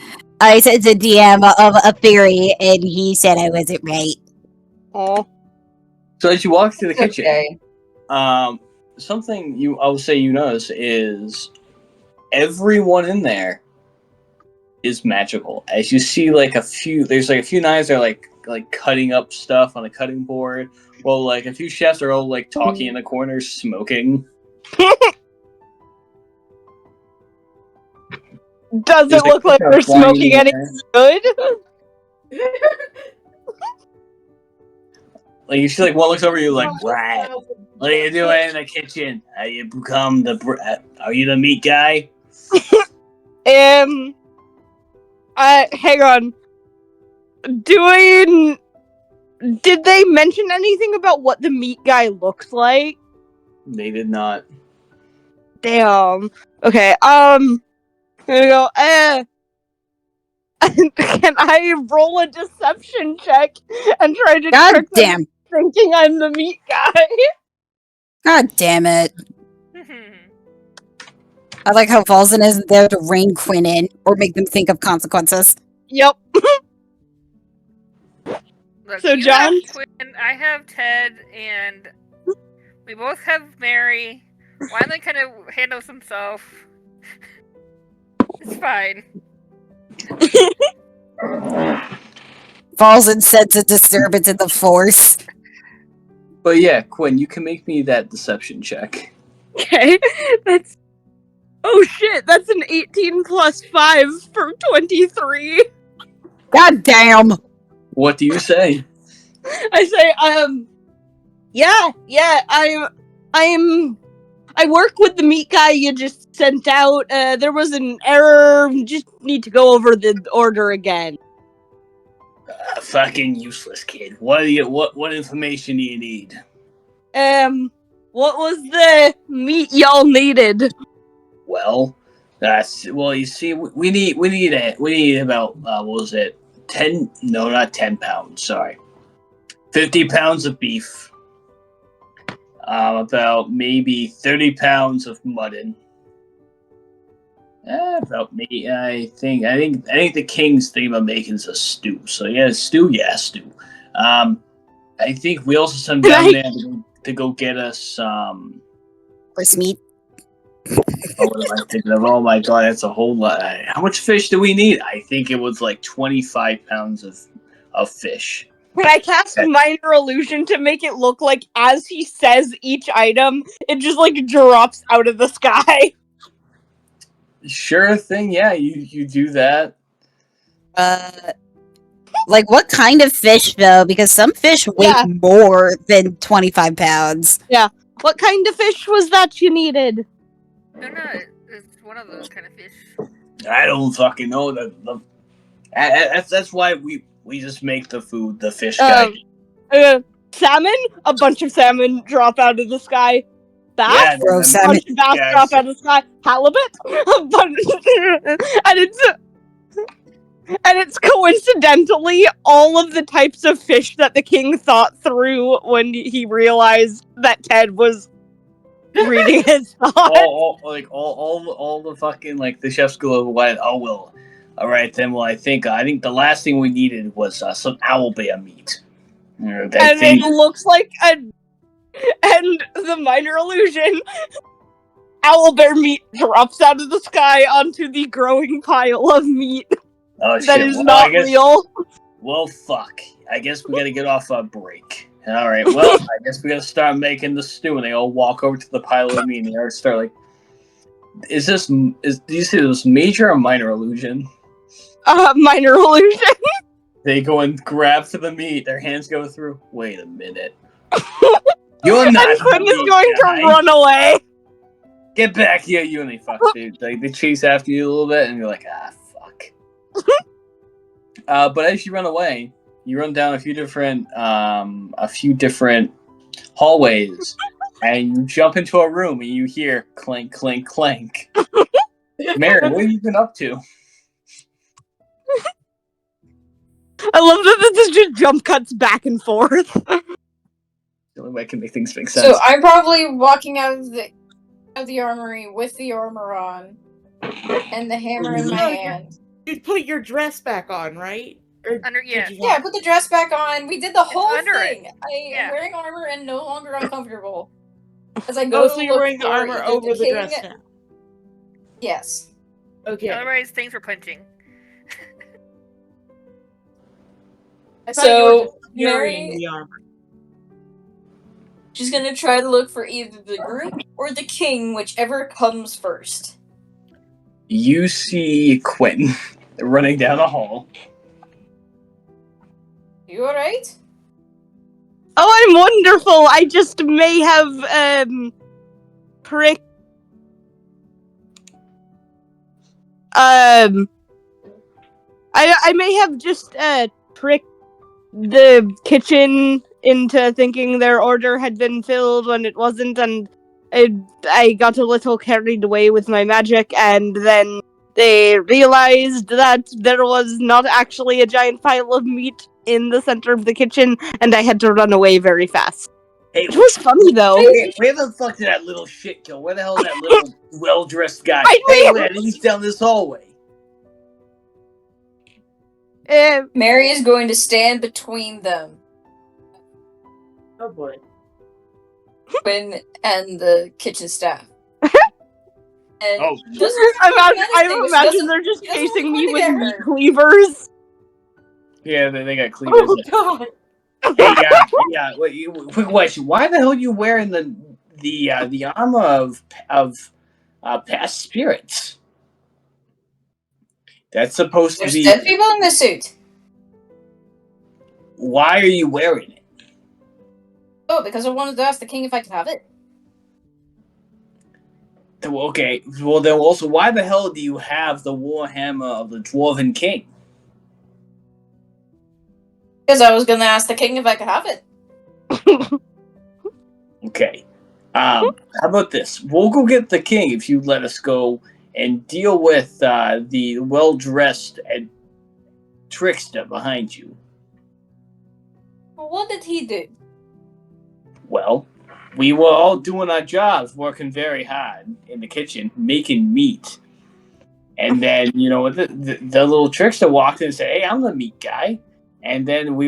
DM of a theory, and he said I wasn't right. Oh. So as you walk through the kitchen, Okay. something I will say you notice is everyone in there is magical. As you see, there's a few knives that are like cutting up stuff on a cutting board. Well, like a few chefs are all like talking in the corners, smoking. Does There's it look like they're smoking any good? Like you see, like one looks over you, like, right. What are you doing in the kitchen? Are you become are you the meat guy? Hang on. Did they mention anything about what the meat guy looks like? They did not. Damn. Okay, here we go. Can I roll a deception check and try to God trick them damn. thinking I'm the meat guy? God damn it. I like how Falzen isn't there to rein Quinn in or make them think of consequences. Yep. Look, So, you John? have Quinn, I have Ted, and we both have Marri. Wylan kind of handles himself. It's fine. Falzen sense a disturbance in the force. But yeah, Quinn, you can make me that deception check. Okay, that's... Oh shit, that's an 18 plus 5 for 23. God damn! What do you say? I say, I work with the meat guy you just sent out. There was an error. Just need to go over the order again. Fucking useless kid. What information do you need? What was the meat y'all needed? Well, you see, we need about what was it? 10? No, not 10 pounds. Sorry, 50 pounds of beef. About maybe 30 pounds of mutton. About me. I think the king's thinking about making a stew. So yeah, stew. I think we also sent down there to go get us Horse meat. what am I thinking of? Oh my god, that's a whole lot. How much fish do we need? I think it was like 25 pounds of fish. Can I cast minor illusion to make it look like as he says each item, it just like drops out of the sky? Sure thing, yeah, you do that. Like what kind of fish though? Because some fish weigh more than 25 pounds. Yeah. What kind of fish was that you needed? No, it's one of those kind of fish. I don't fucking know. That's why we just make the food, the fish guy. Salmon? A bunch of salmon drop out of the sky. Bass? Yeah, A bunch of bass drop out of the sky. Halibut? A bunch. And it's coincidentally all of the types of fish that the king thought through when he realized that Ted was reading his thoughts. all the fucking like the chef's go went. Oh well, all right then. Well, I think the last thing we needed was some owlbear meat. It looks like and the minor illusion. Owlbear meat drops out of the sky onto the growing pile of meat. Oh, shit. That is not real. Well, fuck. I guess we gotta get off our break. Alright, well, I guess we gotta start making the stew, and they all walk over to the pile of meat, and they start like... do you see this major or minor illusion? Minor illusion. They go and grab for the meat, their hands go through. Wait a minute. You're not and Quinn is going to run away. Get back here, you, and they fuck, dude. They chase after you a little bit, and you're like, fuck. But as you run away, you run down a few different hallways, and you jump into a room, and you hear clank, clank, clank. Marri, what have you been up to? I love that this is just jump cuts back and forth. The only way I can make things make sense. So I'm probably walking out of the armory with the armor on and the hammer in my hand. You put your dress back on, right? Or Yeah, I put the dress back on. We did the whole under thing. it. I am wearing armor and no longer uncomfortable. As I Oh, go so to you're look wearing the for armor either over the king... dress now. Yes. Okay. Otherwise, things were punching. I thought you were just Marri, carrying the armor. she's gonna try to look for either the group or the king, whichever comes first. You see Quinn running down the hall. You alright? Oh, I'm wonderful. I just may have pricked. I may have just tricked the kitchen into thinking their order had been filled when it wasn't, and I got a little carried away with my magic, and then they realized that there was not actually a giant pile of meat in the center of the kitchen, and I had to run away very fast. Hey, It was funny, though. where the fuck did that little shit go? Where the hell is that little well-dressed guy? I Hey, mean- man, he's down this hallway. Marri is going to stand between them. Oh boy. Quinn and the kitchen staff. And Oh. I imagine they're just chasing me with meat cleavers. Yeah, they got cleavers. Oh god. Hey, yeah. Quick question: why the hell are you wearing the armor of past spirits? That's supposed There's to be. dead people in the suit. Why are you wearing it? Oh, because I wanted to ask the king if I could have it. Okay, well then also, why the hell do you have the warhammer of the Dwarven King? Because I was gonna ask the king if I could have it. Okay. How about this? We'll go get the king if you let us go and deal with the well-dressed and trickster behind you. Well, what did he do? Well, we were all doing our jobs, working very hard in the kitchen, making meat. And then, the little trickster walked in and said, "Hey, I'm the meat guy." And then we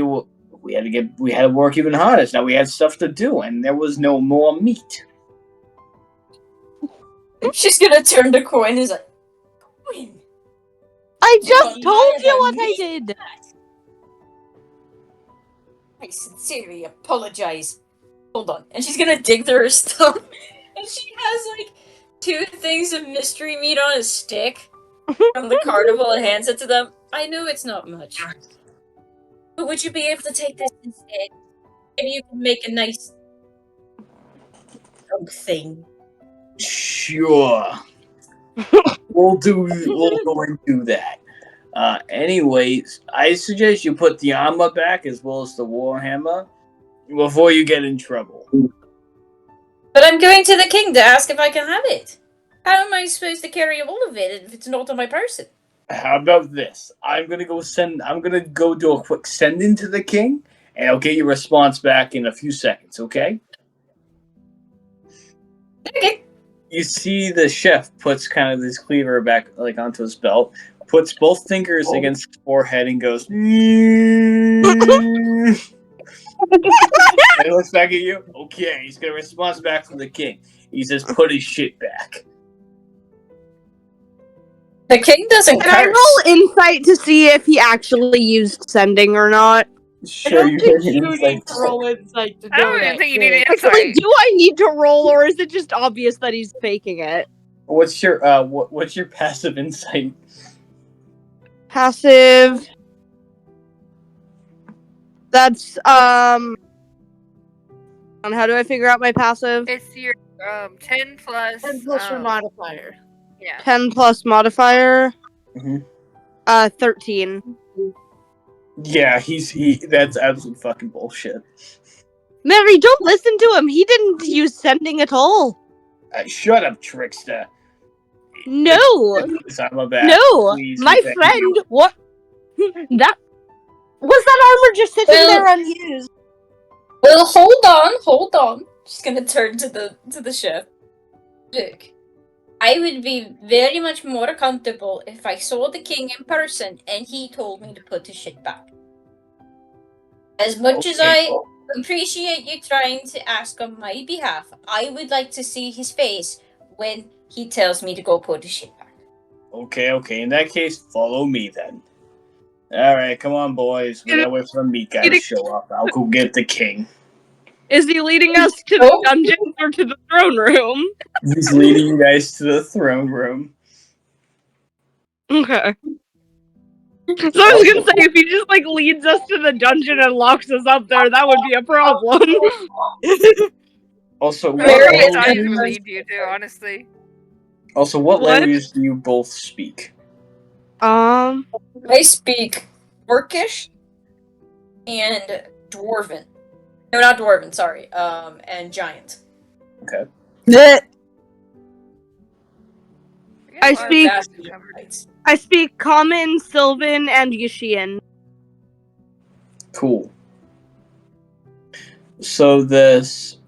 had to work even harder. So now we had stuff to do, and there was no more meat. She's gonna turn to Quinn and is like, Quinn, I just told you what I did. I sincerely apologize. Hold on. And she's gonna dig through her stuff. And she has like 2 things of mystery meat on a stick from the carnival and hands it to them. I know it's not much. But would you be able to take this instead? Maybe you can make a nice thing. Sure. We'll go and do that. Anyways, I suggest you put the armor back as well as the warhammer before you get in trouble. But I'm going to the king to ask if I can have it. How am I supposed to carry all of it if it's not on my person? How about this? I'm gonna go do a quick send in to the king, and I'll get your response back in a few seconds, okay? Okay. You see the chef puts kind of this cleaver back like onto his belt, puts both fingers against his forehead and goes and he looks back at you. Okay, he's gonna response back from the king. He says, "Put his shit back." The king doesn't Can I curse. roll insight to see if he actually used sending or not? I don't think you need to roll insight to I don't know even that. think you need shit. insight. Actually, do I need to roll, or is it just obvious that he's faking it? What's your what's your passive insight? Passive. That's How do I figure out my passive? It's your 10 plus. 10 plus your modifier. Yeah. 10 plus modifier. Mhm. 13. Yeah, that's absolute fucking bullshit. Mary, don't listen to him. He didn't use sending at all. Shut up, trickster. No. I'm a bad. No. Please, My thank friend, you. what? That Was that armor just sitting there unused? Well, hold on. Just gonna turn to the chef. Look, I would be very much more comfortable if I saw the king in person and he told me to put his shit back. As much as I appreciate you trying to ask on my behalf, I would like to see his face when he tells me to go put his shit back. Okay. In that case, follow me then. Alright, come on, boys. We gotta wait for the meat guy to show up. I'll go get the king. Is he leading us to the dungeon or to the throne room? He's leading you guys to the throne room. Okay. So I was gonna say, if he just like leads us to the dungeon and locks us up there, that would be a problem. Also, what Very language excited to lead you to, honestly. Also, what language do you both speak? I speak Orcish and Dwarven. No, not Dwarven, sorry. And Giant. Okay. I speak Common, Sylvan, and Yishian. Cool. So this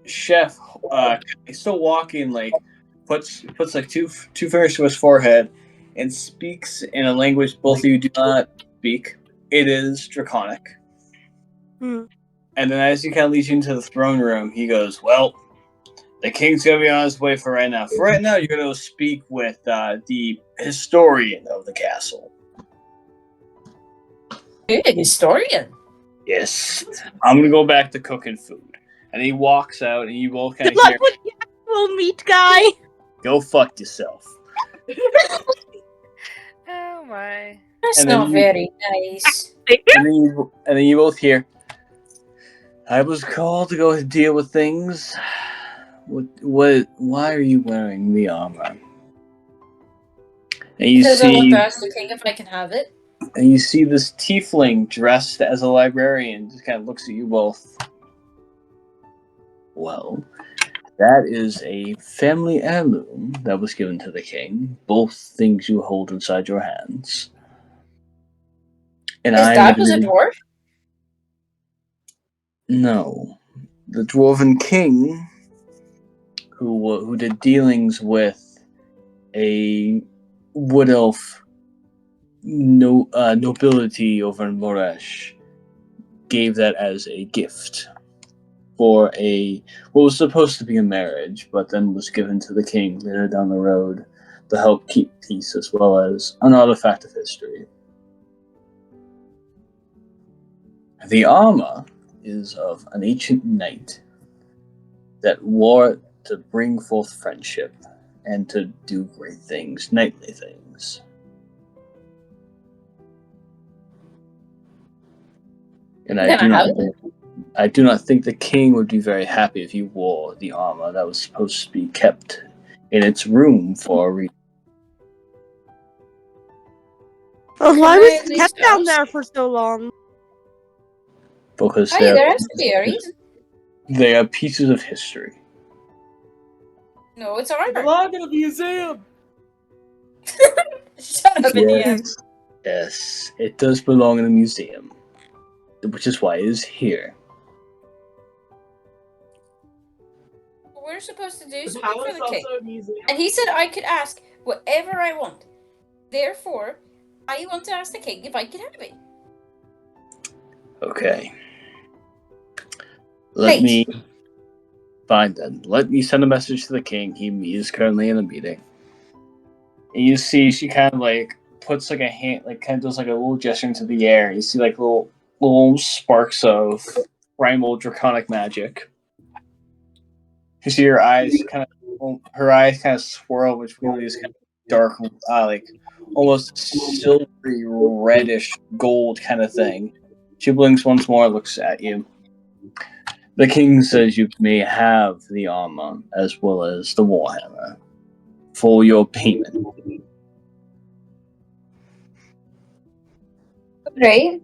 chef, he's still walking, like puts like two fingers to his forehead, and speaks in a language both of you do not speak. It is Draconic. And then as he kind of leads you into the throne room, he goes, "Well, the king's gonna be on his way for right now. For right now, you're gonna speak with the historian of the castle." Good historian. Yes, I'm gonna go back to cooking food. And he walks out, and you both kind of hear, with the actual meat guy. "Go fuck yourself." Oh my. That's And then not very nice. And then you both hear, "I was called to go deal with things. Why are you wearing the armor?" And you Because I want see, to ask the king if I can have it. and you see this tiefling dressed as a librarian just kind of looks at you both. "Well, that is a family heirloom that was given to the king. Both things you hold inside your hands." And His dad was a dwarf? No. The Dwarven king, who did dealings with a wood elf nobility over in Moresh, gave that as a gift for what was supposed to be a marriage, but then was given to the king later down the road to help keep peace, as well as an artifact of history. The armor is of an ancient knight that wore it to bring forth friendship and to do great things, knightly things. And I do not think the king would be very happy if you wore the armor that was supposed to be kept in its room for a reason. Well, why was it kept down there for so long? Because there has to be a reason. They are pieces of history. No, it's armor. It belongs in a museum. Shut up, Indiana. Yes, it does belong in a museum, which is why it is here. We're supposed to do something for the king. And he said I could ask whatever I want. Therefore, I want to ask the king if I can have it. Okay. Let me send a message to the king. He is currently in a meeting. And you see she kind of like puts like a hand, like kind of does like a little gesture into the air. You see like little sparks of primal draconic magic. You see her eyes kind of swirl, which really is kind of dark, like almost silvery reddish gold kind of thing. She blinks once more, looks at you. The king says you may have the armor as well as the warhammer for your payment. Right.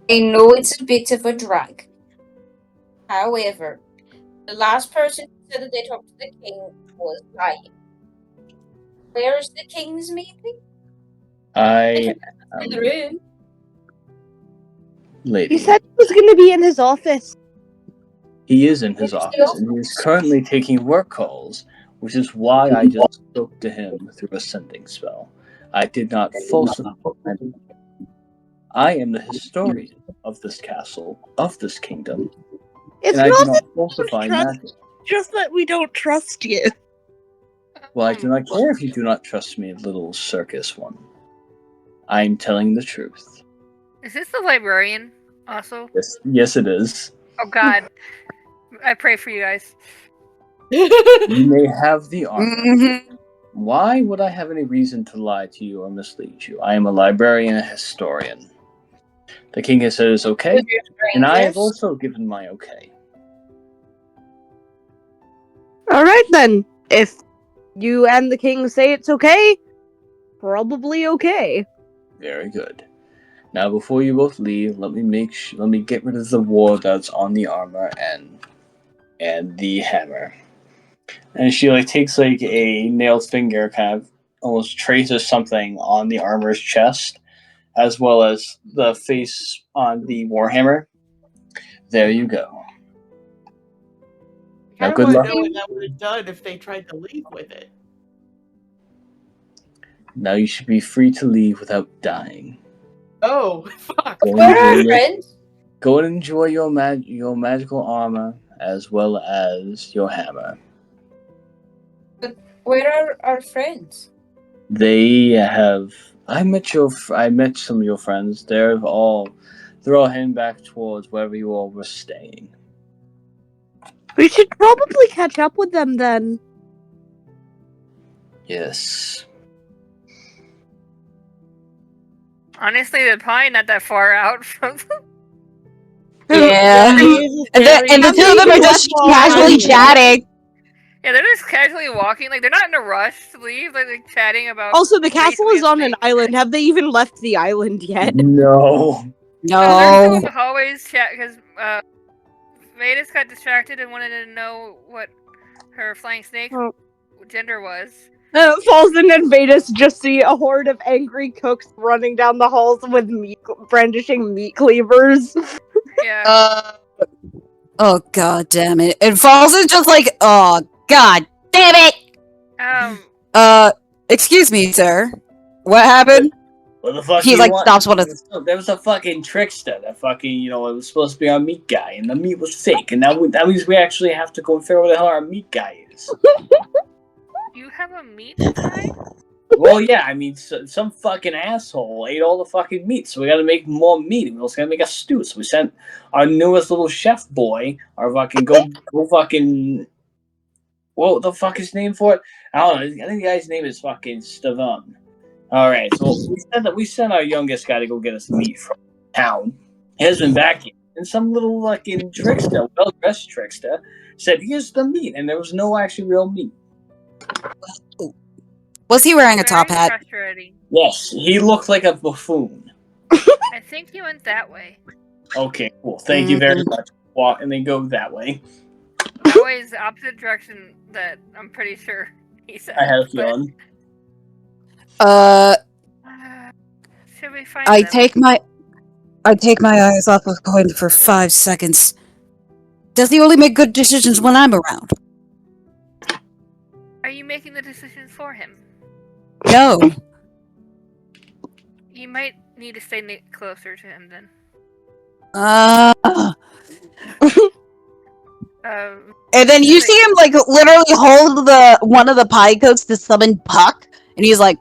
I know it's a bit of a drag. However, the last person who said that they talked to the king was lying. Where is the king's meeting? In the room. Lady. He said he was going to be in his office. He is in his office, and he is currently taking work calls, which is why I just spoke to him through a sending spell. I did not falsify. I am the historian of this castle, of this kingdom, It's and I do not not that falsify magic. just that we don't trust you. Well, I do not care if you do not trust me, little circus one. I am telling the truth. Is this the librarian also? Yes, it is. Oh God. I pray for you guys. You may have the armor. Mm-hmm. Why would I have any reason to lie to you or mislead you? I am a librarian and a historian. The king has said it's okay, and I have also given my okay. Alright then. If you and the king say it's okay, probably okay. Very good. Now, before you both leave, let me get rid of the war that's on the armor and the hammer. And she takes a nailed finger, kind of almost traces something on the armor's chest, as well as the face on the warhammer. There you go. Now, good luck. I know what that would have done if they tried to leave with it. Now you should be free to leave without dying. Oh, fuck. Go and enjoy your magical armor as well as your hammer. But where are our friends? They have. I met some of your friends. They're all heading back towards wherever you all were staying. We should probably catch up with them then. Yes. Honestly, they're probably not that far out from them. Yeah. And the two of them are just casually chatting. Yeah, they're just casually walking. Like, they're not in a rush to leave. Like, they're chatting about... Also, the castle is on an island. Have they even left the island yet? No. They're still in the hallways chat because Vetis got distracted and wanted to know what her flying snake gender was. Falzen and Vetis just see a horde of angry cooks running down the halls with brandishing meat cleavers. Yeah. Oh god damn it! And Falzen's just like, oh god damn it! Excuse me, sir. What happened? What the fuck? He stops one of. There was a fucking trickster that fucking it was supposed to be our meat guy, and the meat was fake, and that means we actually have to go and figure out what the hell our meat guy is. You have a meat guy? Well, yeah, I mean, some fucking asshole ate all the fucking meat, so we gotta make more meat. We also gotta make a stew, so we sent our newest little chef boy, our fucking go fucking... What the fuck is his name for it? I don't know, I think the guy's name is fucking Stavon. Alright, so we sent our youngest guy to go get us meat from town. He hasn't been back yet, and some little fucking trickster, well-dressed trickster, said, here's the meat, and there was no actually real meat. Was he wearing a top hat? Frustrating. Yes, he looked like a buffoon. I think he went that way. Okay, cool. Thank you very much. Walk and then go that way. That way is the opposite direction that I'm pretty sure he said. I had a feeling. Should we find I them? take my eyes off of Quinn for 5 seconds. Does he only make good decisions when I'm around? Are you making the decisions for him? No. You might need to stay closer to him then. And then you see him literally hold one of the pie coats to summon Puck, and he's like,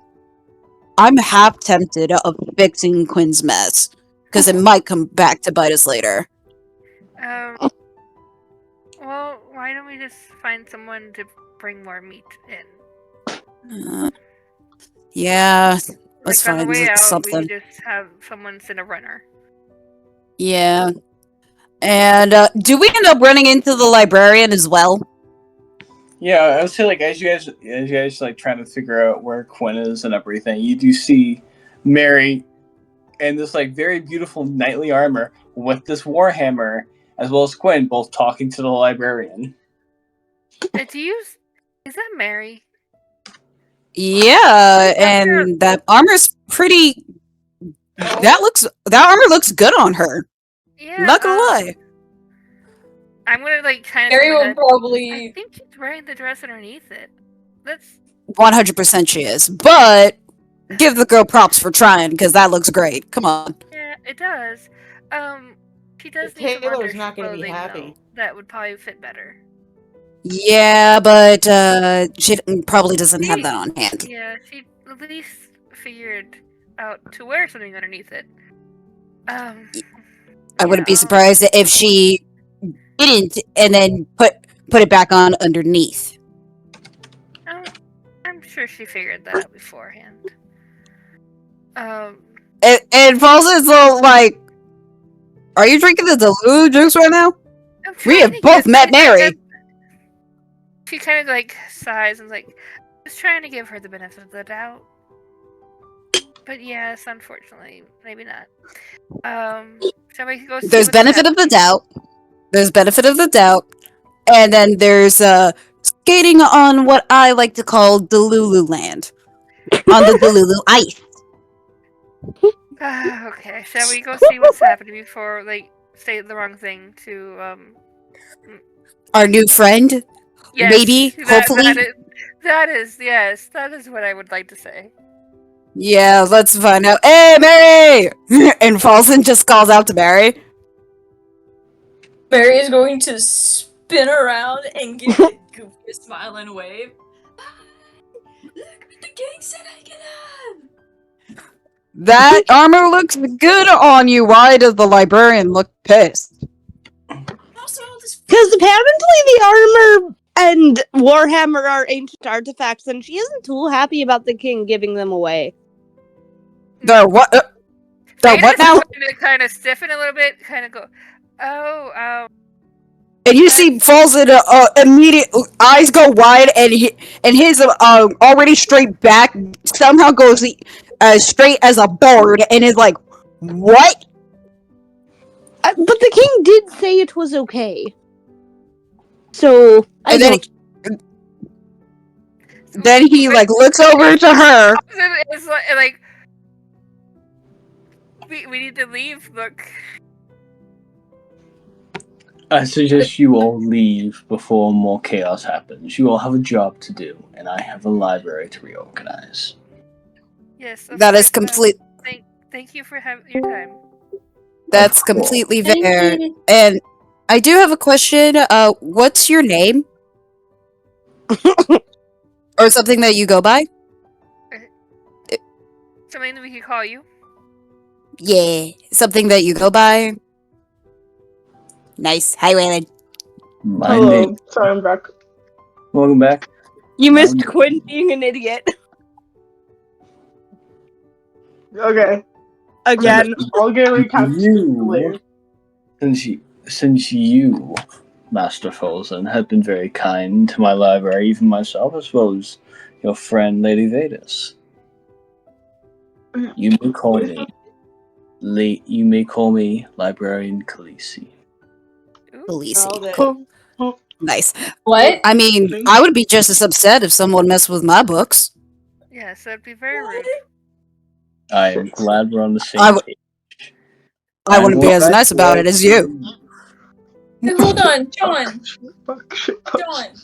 I'm half tempted of fixing Quinn's mess, because it might come back to bite us later. Well, why don't we just find someone to bring more meat in? Yeah, let's on the find way out, something. we just have someone send a runner. Yeah. And do we end up running into the librarian as well? Yeah, I would say as you guys trying to figure out where Quinn is and everything, you do see Marri in this very beautiful knightly armor with this warhammer, as well as Quinn, both talking to the librarian. Is that Marri? Yeah, After- and that armor's pretty. That armor looks good on her. Yeah. Not gonna lie. I'm gonna like kind of. Harry will I probably. think she's wearing the dress underneath it. That's 100% she is, but give the girl props for trying because that looks great. Come on. yeah, it does. She does But need some Taylor's other not gonna be clothing, happy. though, that would probably fit better. Yeah, but she probably doesn't have that on hand. Yeah, she at least figured out to wear something underneath it. I wouldn't be surprised if she didn't and then put it back on underneath. I'm sure she figured that out beforehand. And Falzen's little like, are you drinking the Delulu juice right now? We have both met Marri. She kind of like sighs and like, just trying to give her the benefit of the doubt. But yes, unfortunately, maybe not. Shall we go see There's what's benefit of the doubt. There's benefit of the doubt. And then there's skating on what I like to call Delulu land. On the Delulu ice. Okay, shall we go see what's happening before like say the wrong thing to Our new friend? yes, Maybe? Hopefully? That is what I would like to say. Yeah, let's find out. Hey, Marri! And Falzen just calls out to Marri. Marri is going to spin around and give the goofiest smile and wave. Look what the gang said I can have! That armor looks good on you. Why does the librarian look pissed? Because apparently the armor and Warhammer are ancient artifacts, and she isn't too happy about the king giving them away. The what? The what now? Kind of stiffen a little bit, kind of go, oh, And you see Falzen immediate eyes go wide, and his already straight back somehow goes straight as a board, and is like, what? But the king did say it was okay. So then he like looks over to her. It's like we need to leave. Look. I suggest you all leave before more chaos happens. You all have a job to do, and I have a library to reorganize. Yes, That is complete. Thank you for your time. That's completely fair. And I do have a question. What's your name? Or something that you go by? Something that we could call you. Yeah, something that you go by. Nice. Hi, Wylan. My name. Sorry, I'm back. Welcome back. You missed Quinn being an idiot. Okay. Again. I'll get recap later. Since you, Master Falzen, have been very kind to my library, even myself, as well as your friend Lady Vetis, you may call me Librarian Khaleesi. Khaleesi. Cool. Nice. What? I mean, I would be just as upset if someone messed with my books. Yes, that'd be very rude. I am glad we're on the same page. I wouldn't be as nice about it as you. Hey, hold on, John. John.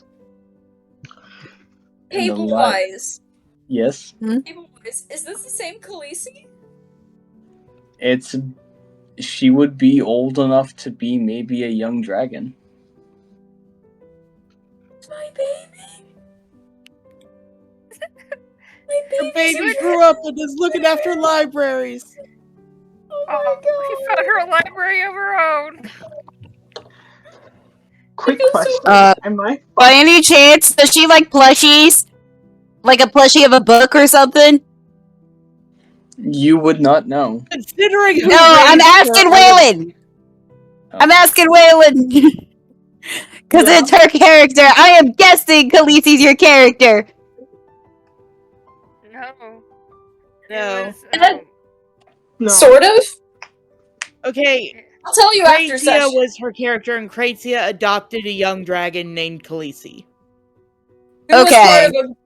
Table-wise. Yes? Table-wise, is this the same Khaleesi? She would be old enough to be maybe a young dragon. My baby. The baby grew up and is looking after libraries. Oh my god. She found her a library of her own. Quick question. Am I? By any chance, does she like plushies? Like a plushie of a book or something? You would not know. Considering who No, I'm raised asking her, Wylan. I'm asking Wylan. Because it's her character. I am guessing Khaleesi's your character. No. No. Sort of? Okay. I'll tell you after Kratia session. was her character, and Kratia adopted a young dragon named Khaleesi. Who was Okay. part of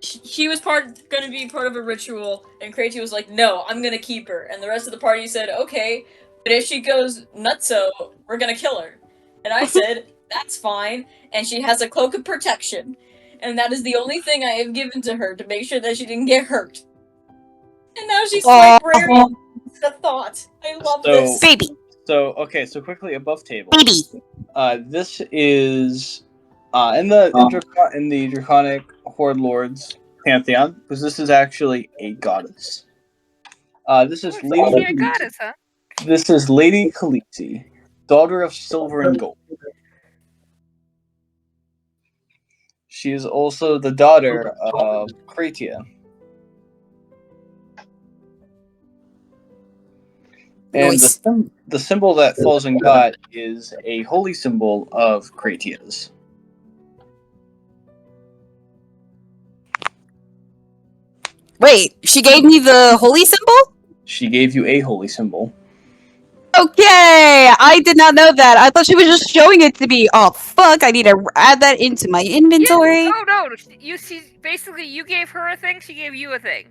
She was gonna be part of a ritual, and Kraty was like, "No, I'm gonna keep her." And the rest of the party said, "Okay, but if she goes nutso, we're gonna kill her." And I said, "That's fine." And she has a cloak of protection, and that is the only thing I have given to her to make sure that she didn't get hurt. And now she's librarian. It's a thought. I love this. Baby. So so quickly above table. Baby. This is in the Draconic Horde Lords pantheon, because this is actually a goddess. This is Lady. A goddess, huh? This is Lady Khaleesi, daughter of silver and gold. She is also the daughter of Kratia. And the symbol that Falzen got is a holy symbol of Kratia's. Wait, she gave me the holy symbol? She gave you a holy symbol. Okay, I did not know that. I thought she was just showing it to me. Oh, fuck, I need to add that into my inventory. Yeah, no. You see, basically, you gave her a thing, she gave you a thing.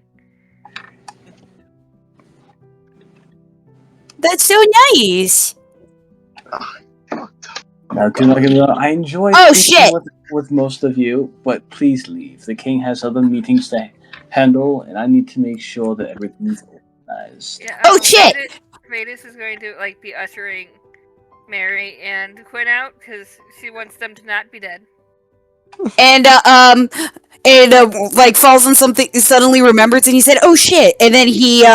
That's so nice. Now, I enjoy speaking with most of you, but please leave. The king has other meetings to handle, and I need to make sure that everything's organized. Yeah, shit! Vetis is going to be ushering Marri and Quinn out because she wants them to not be dead. And Falzen something suddenly remembers, and he said, "Oh shit!" And then he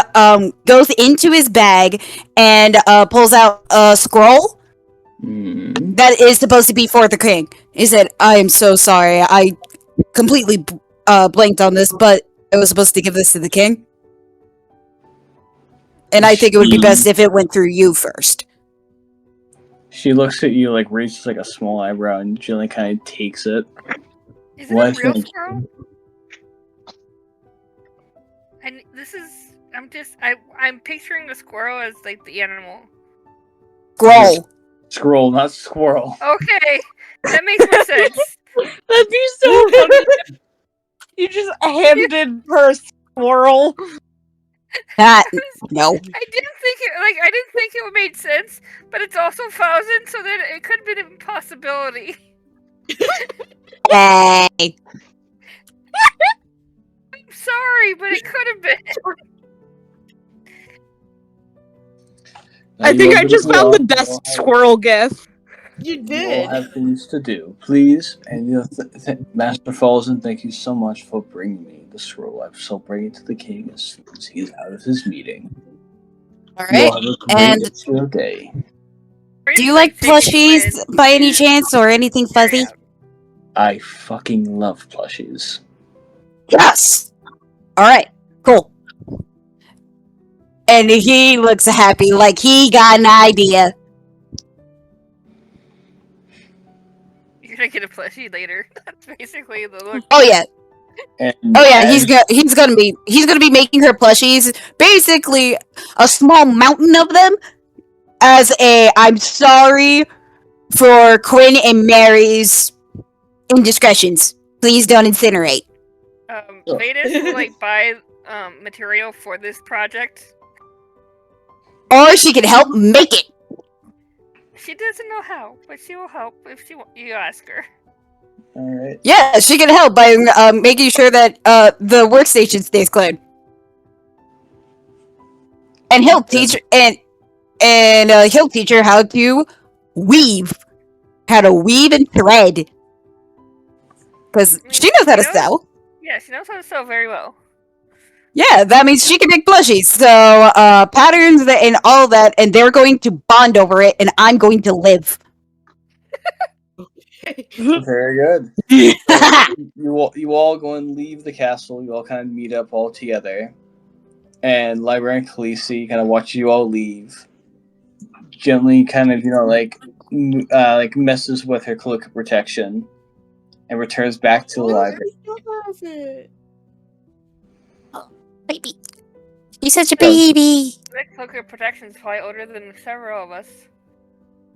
goes into his bag and pulls out a scroll that is supposed to be for the king. He said, "I am so sorry. I completely blanked on this, but I was supposed to give this to the king. And I think it would be best if it went through you first." She looks at you, raises a small eyebrow, and Jillian kind of takes it. Is it a real squirrel? And this is, I'm picturing the squirrel as the animal. Scroll, not squirrel. Okay, that makes more sense. That'd be so funny. You just handed her squirrel. No. I didn't think it made sense, but it's also Falzen, so that it could have been a possibility. Hey. I'm sorry, but it could have been. I think I just found the best squirrel gif. You did. You all have things to do, please. And Master Falzen, thank you so much for bringing me the scroll. I shall bring it to the king as soon as he is out of his meeting. All right. And day. Do you like plushies by any chance, or anything fuzzy? I fucking love plushies. Yes. All right. Cool. And he looks happy, like he got an idea. You're gonna get a plushie later. That's basically the look. Oh yeah. He's gonna be making her plushies. Basically, a small mountain of them. As I'm sorry for Quinn and Marri's indiscretions. Please don't incinerate. Vetis will buy material for this project. Or she can help make it. She doesn't know how, but she will help if you ask her. Alright. Yeah, she can help by making sure that the workstation stays clean. And he'll teach he'll teach her how to weave. How to weave and thread. Because she knows how to sew. Yeah, she knows how to sew very well. Yeah, that means she can make plushies. So, patterns and all that, and they're going to bond over it, and I'm going to live. Very good. So you all go and leave the castle. You all kind of meet up all together. And Librarian Khaleesi kind of watches you all leave. Gently kind of, messes with her cloak of protection. And returns back to the library. Baby. He's such a baby. That cloak of protection is probably older than several of us.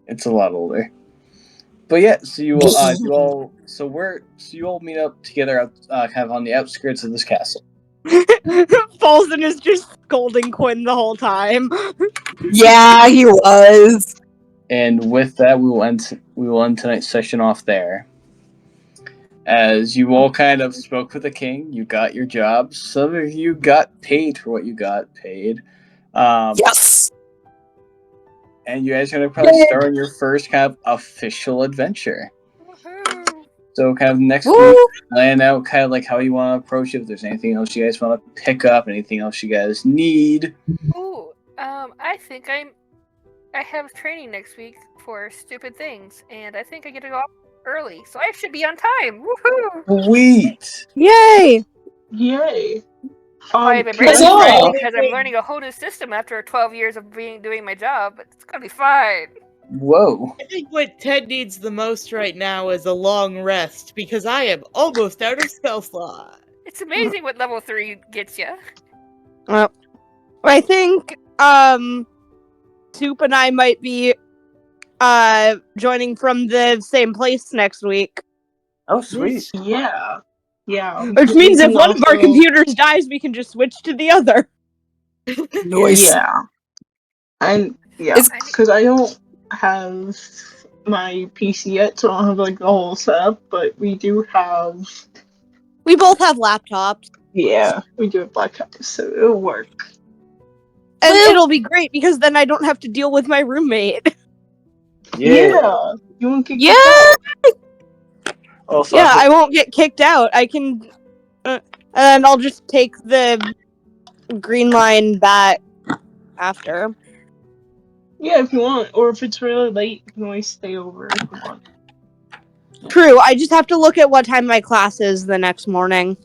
It's a lot older. But yeah, so you all meet up together, kind of on the outskirts of this castle. Falzen is just scolding Quinn the whole time. Yeah, he was. And with that, we will end tonight's session off there. As you all kind of spoke with the king, you got your jobs. Some of you got paid for what you got paid. Yes. And you guys are going to probably start on your first kind of official adventure. Woohoo! So kind of next Woo! week, plan out kind of like how you want to approach it. If there's anything else you guys want to pick up, anything else you guys need. Ooh, I think I have training next week for stupid things, and I think I get to go off early, so I should be on time. Woohoo! Sweet! Yay! Yay! I've been can breaking I Friday say- because I'm learning a whole new system after 12 years of doing my job, but it's gonna be fine. Whoa. I think what Ted needs the most right now is a long rest because I am almost out of spell slot. It's amazing what level 3 gets you. I think Soup and I might be joining from the same place next week. Oh, sweet. Yeah. Yeah. Which means We if can one of our also- computers dies, we can just switch to the other. Nice. Yeah. And yeah, It's- because I don't have my PC yet, so I don't have like the whole setup, but we do have. We both have laptops. Yeah, we do have laptops, so it'll work. And Well- it'll be great because then I don't have to deal with my roommate. Yeah. You won't get Yeah. kicked out. Also, Yeah, I won't get kicked out. I can. And I'll just take the green line back after. Yeah, if you want, or if it's really late, you can always stay over if you want. True, I just have to look at what time my class is the next morning.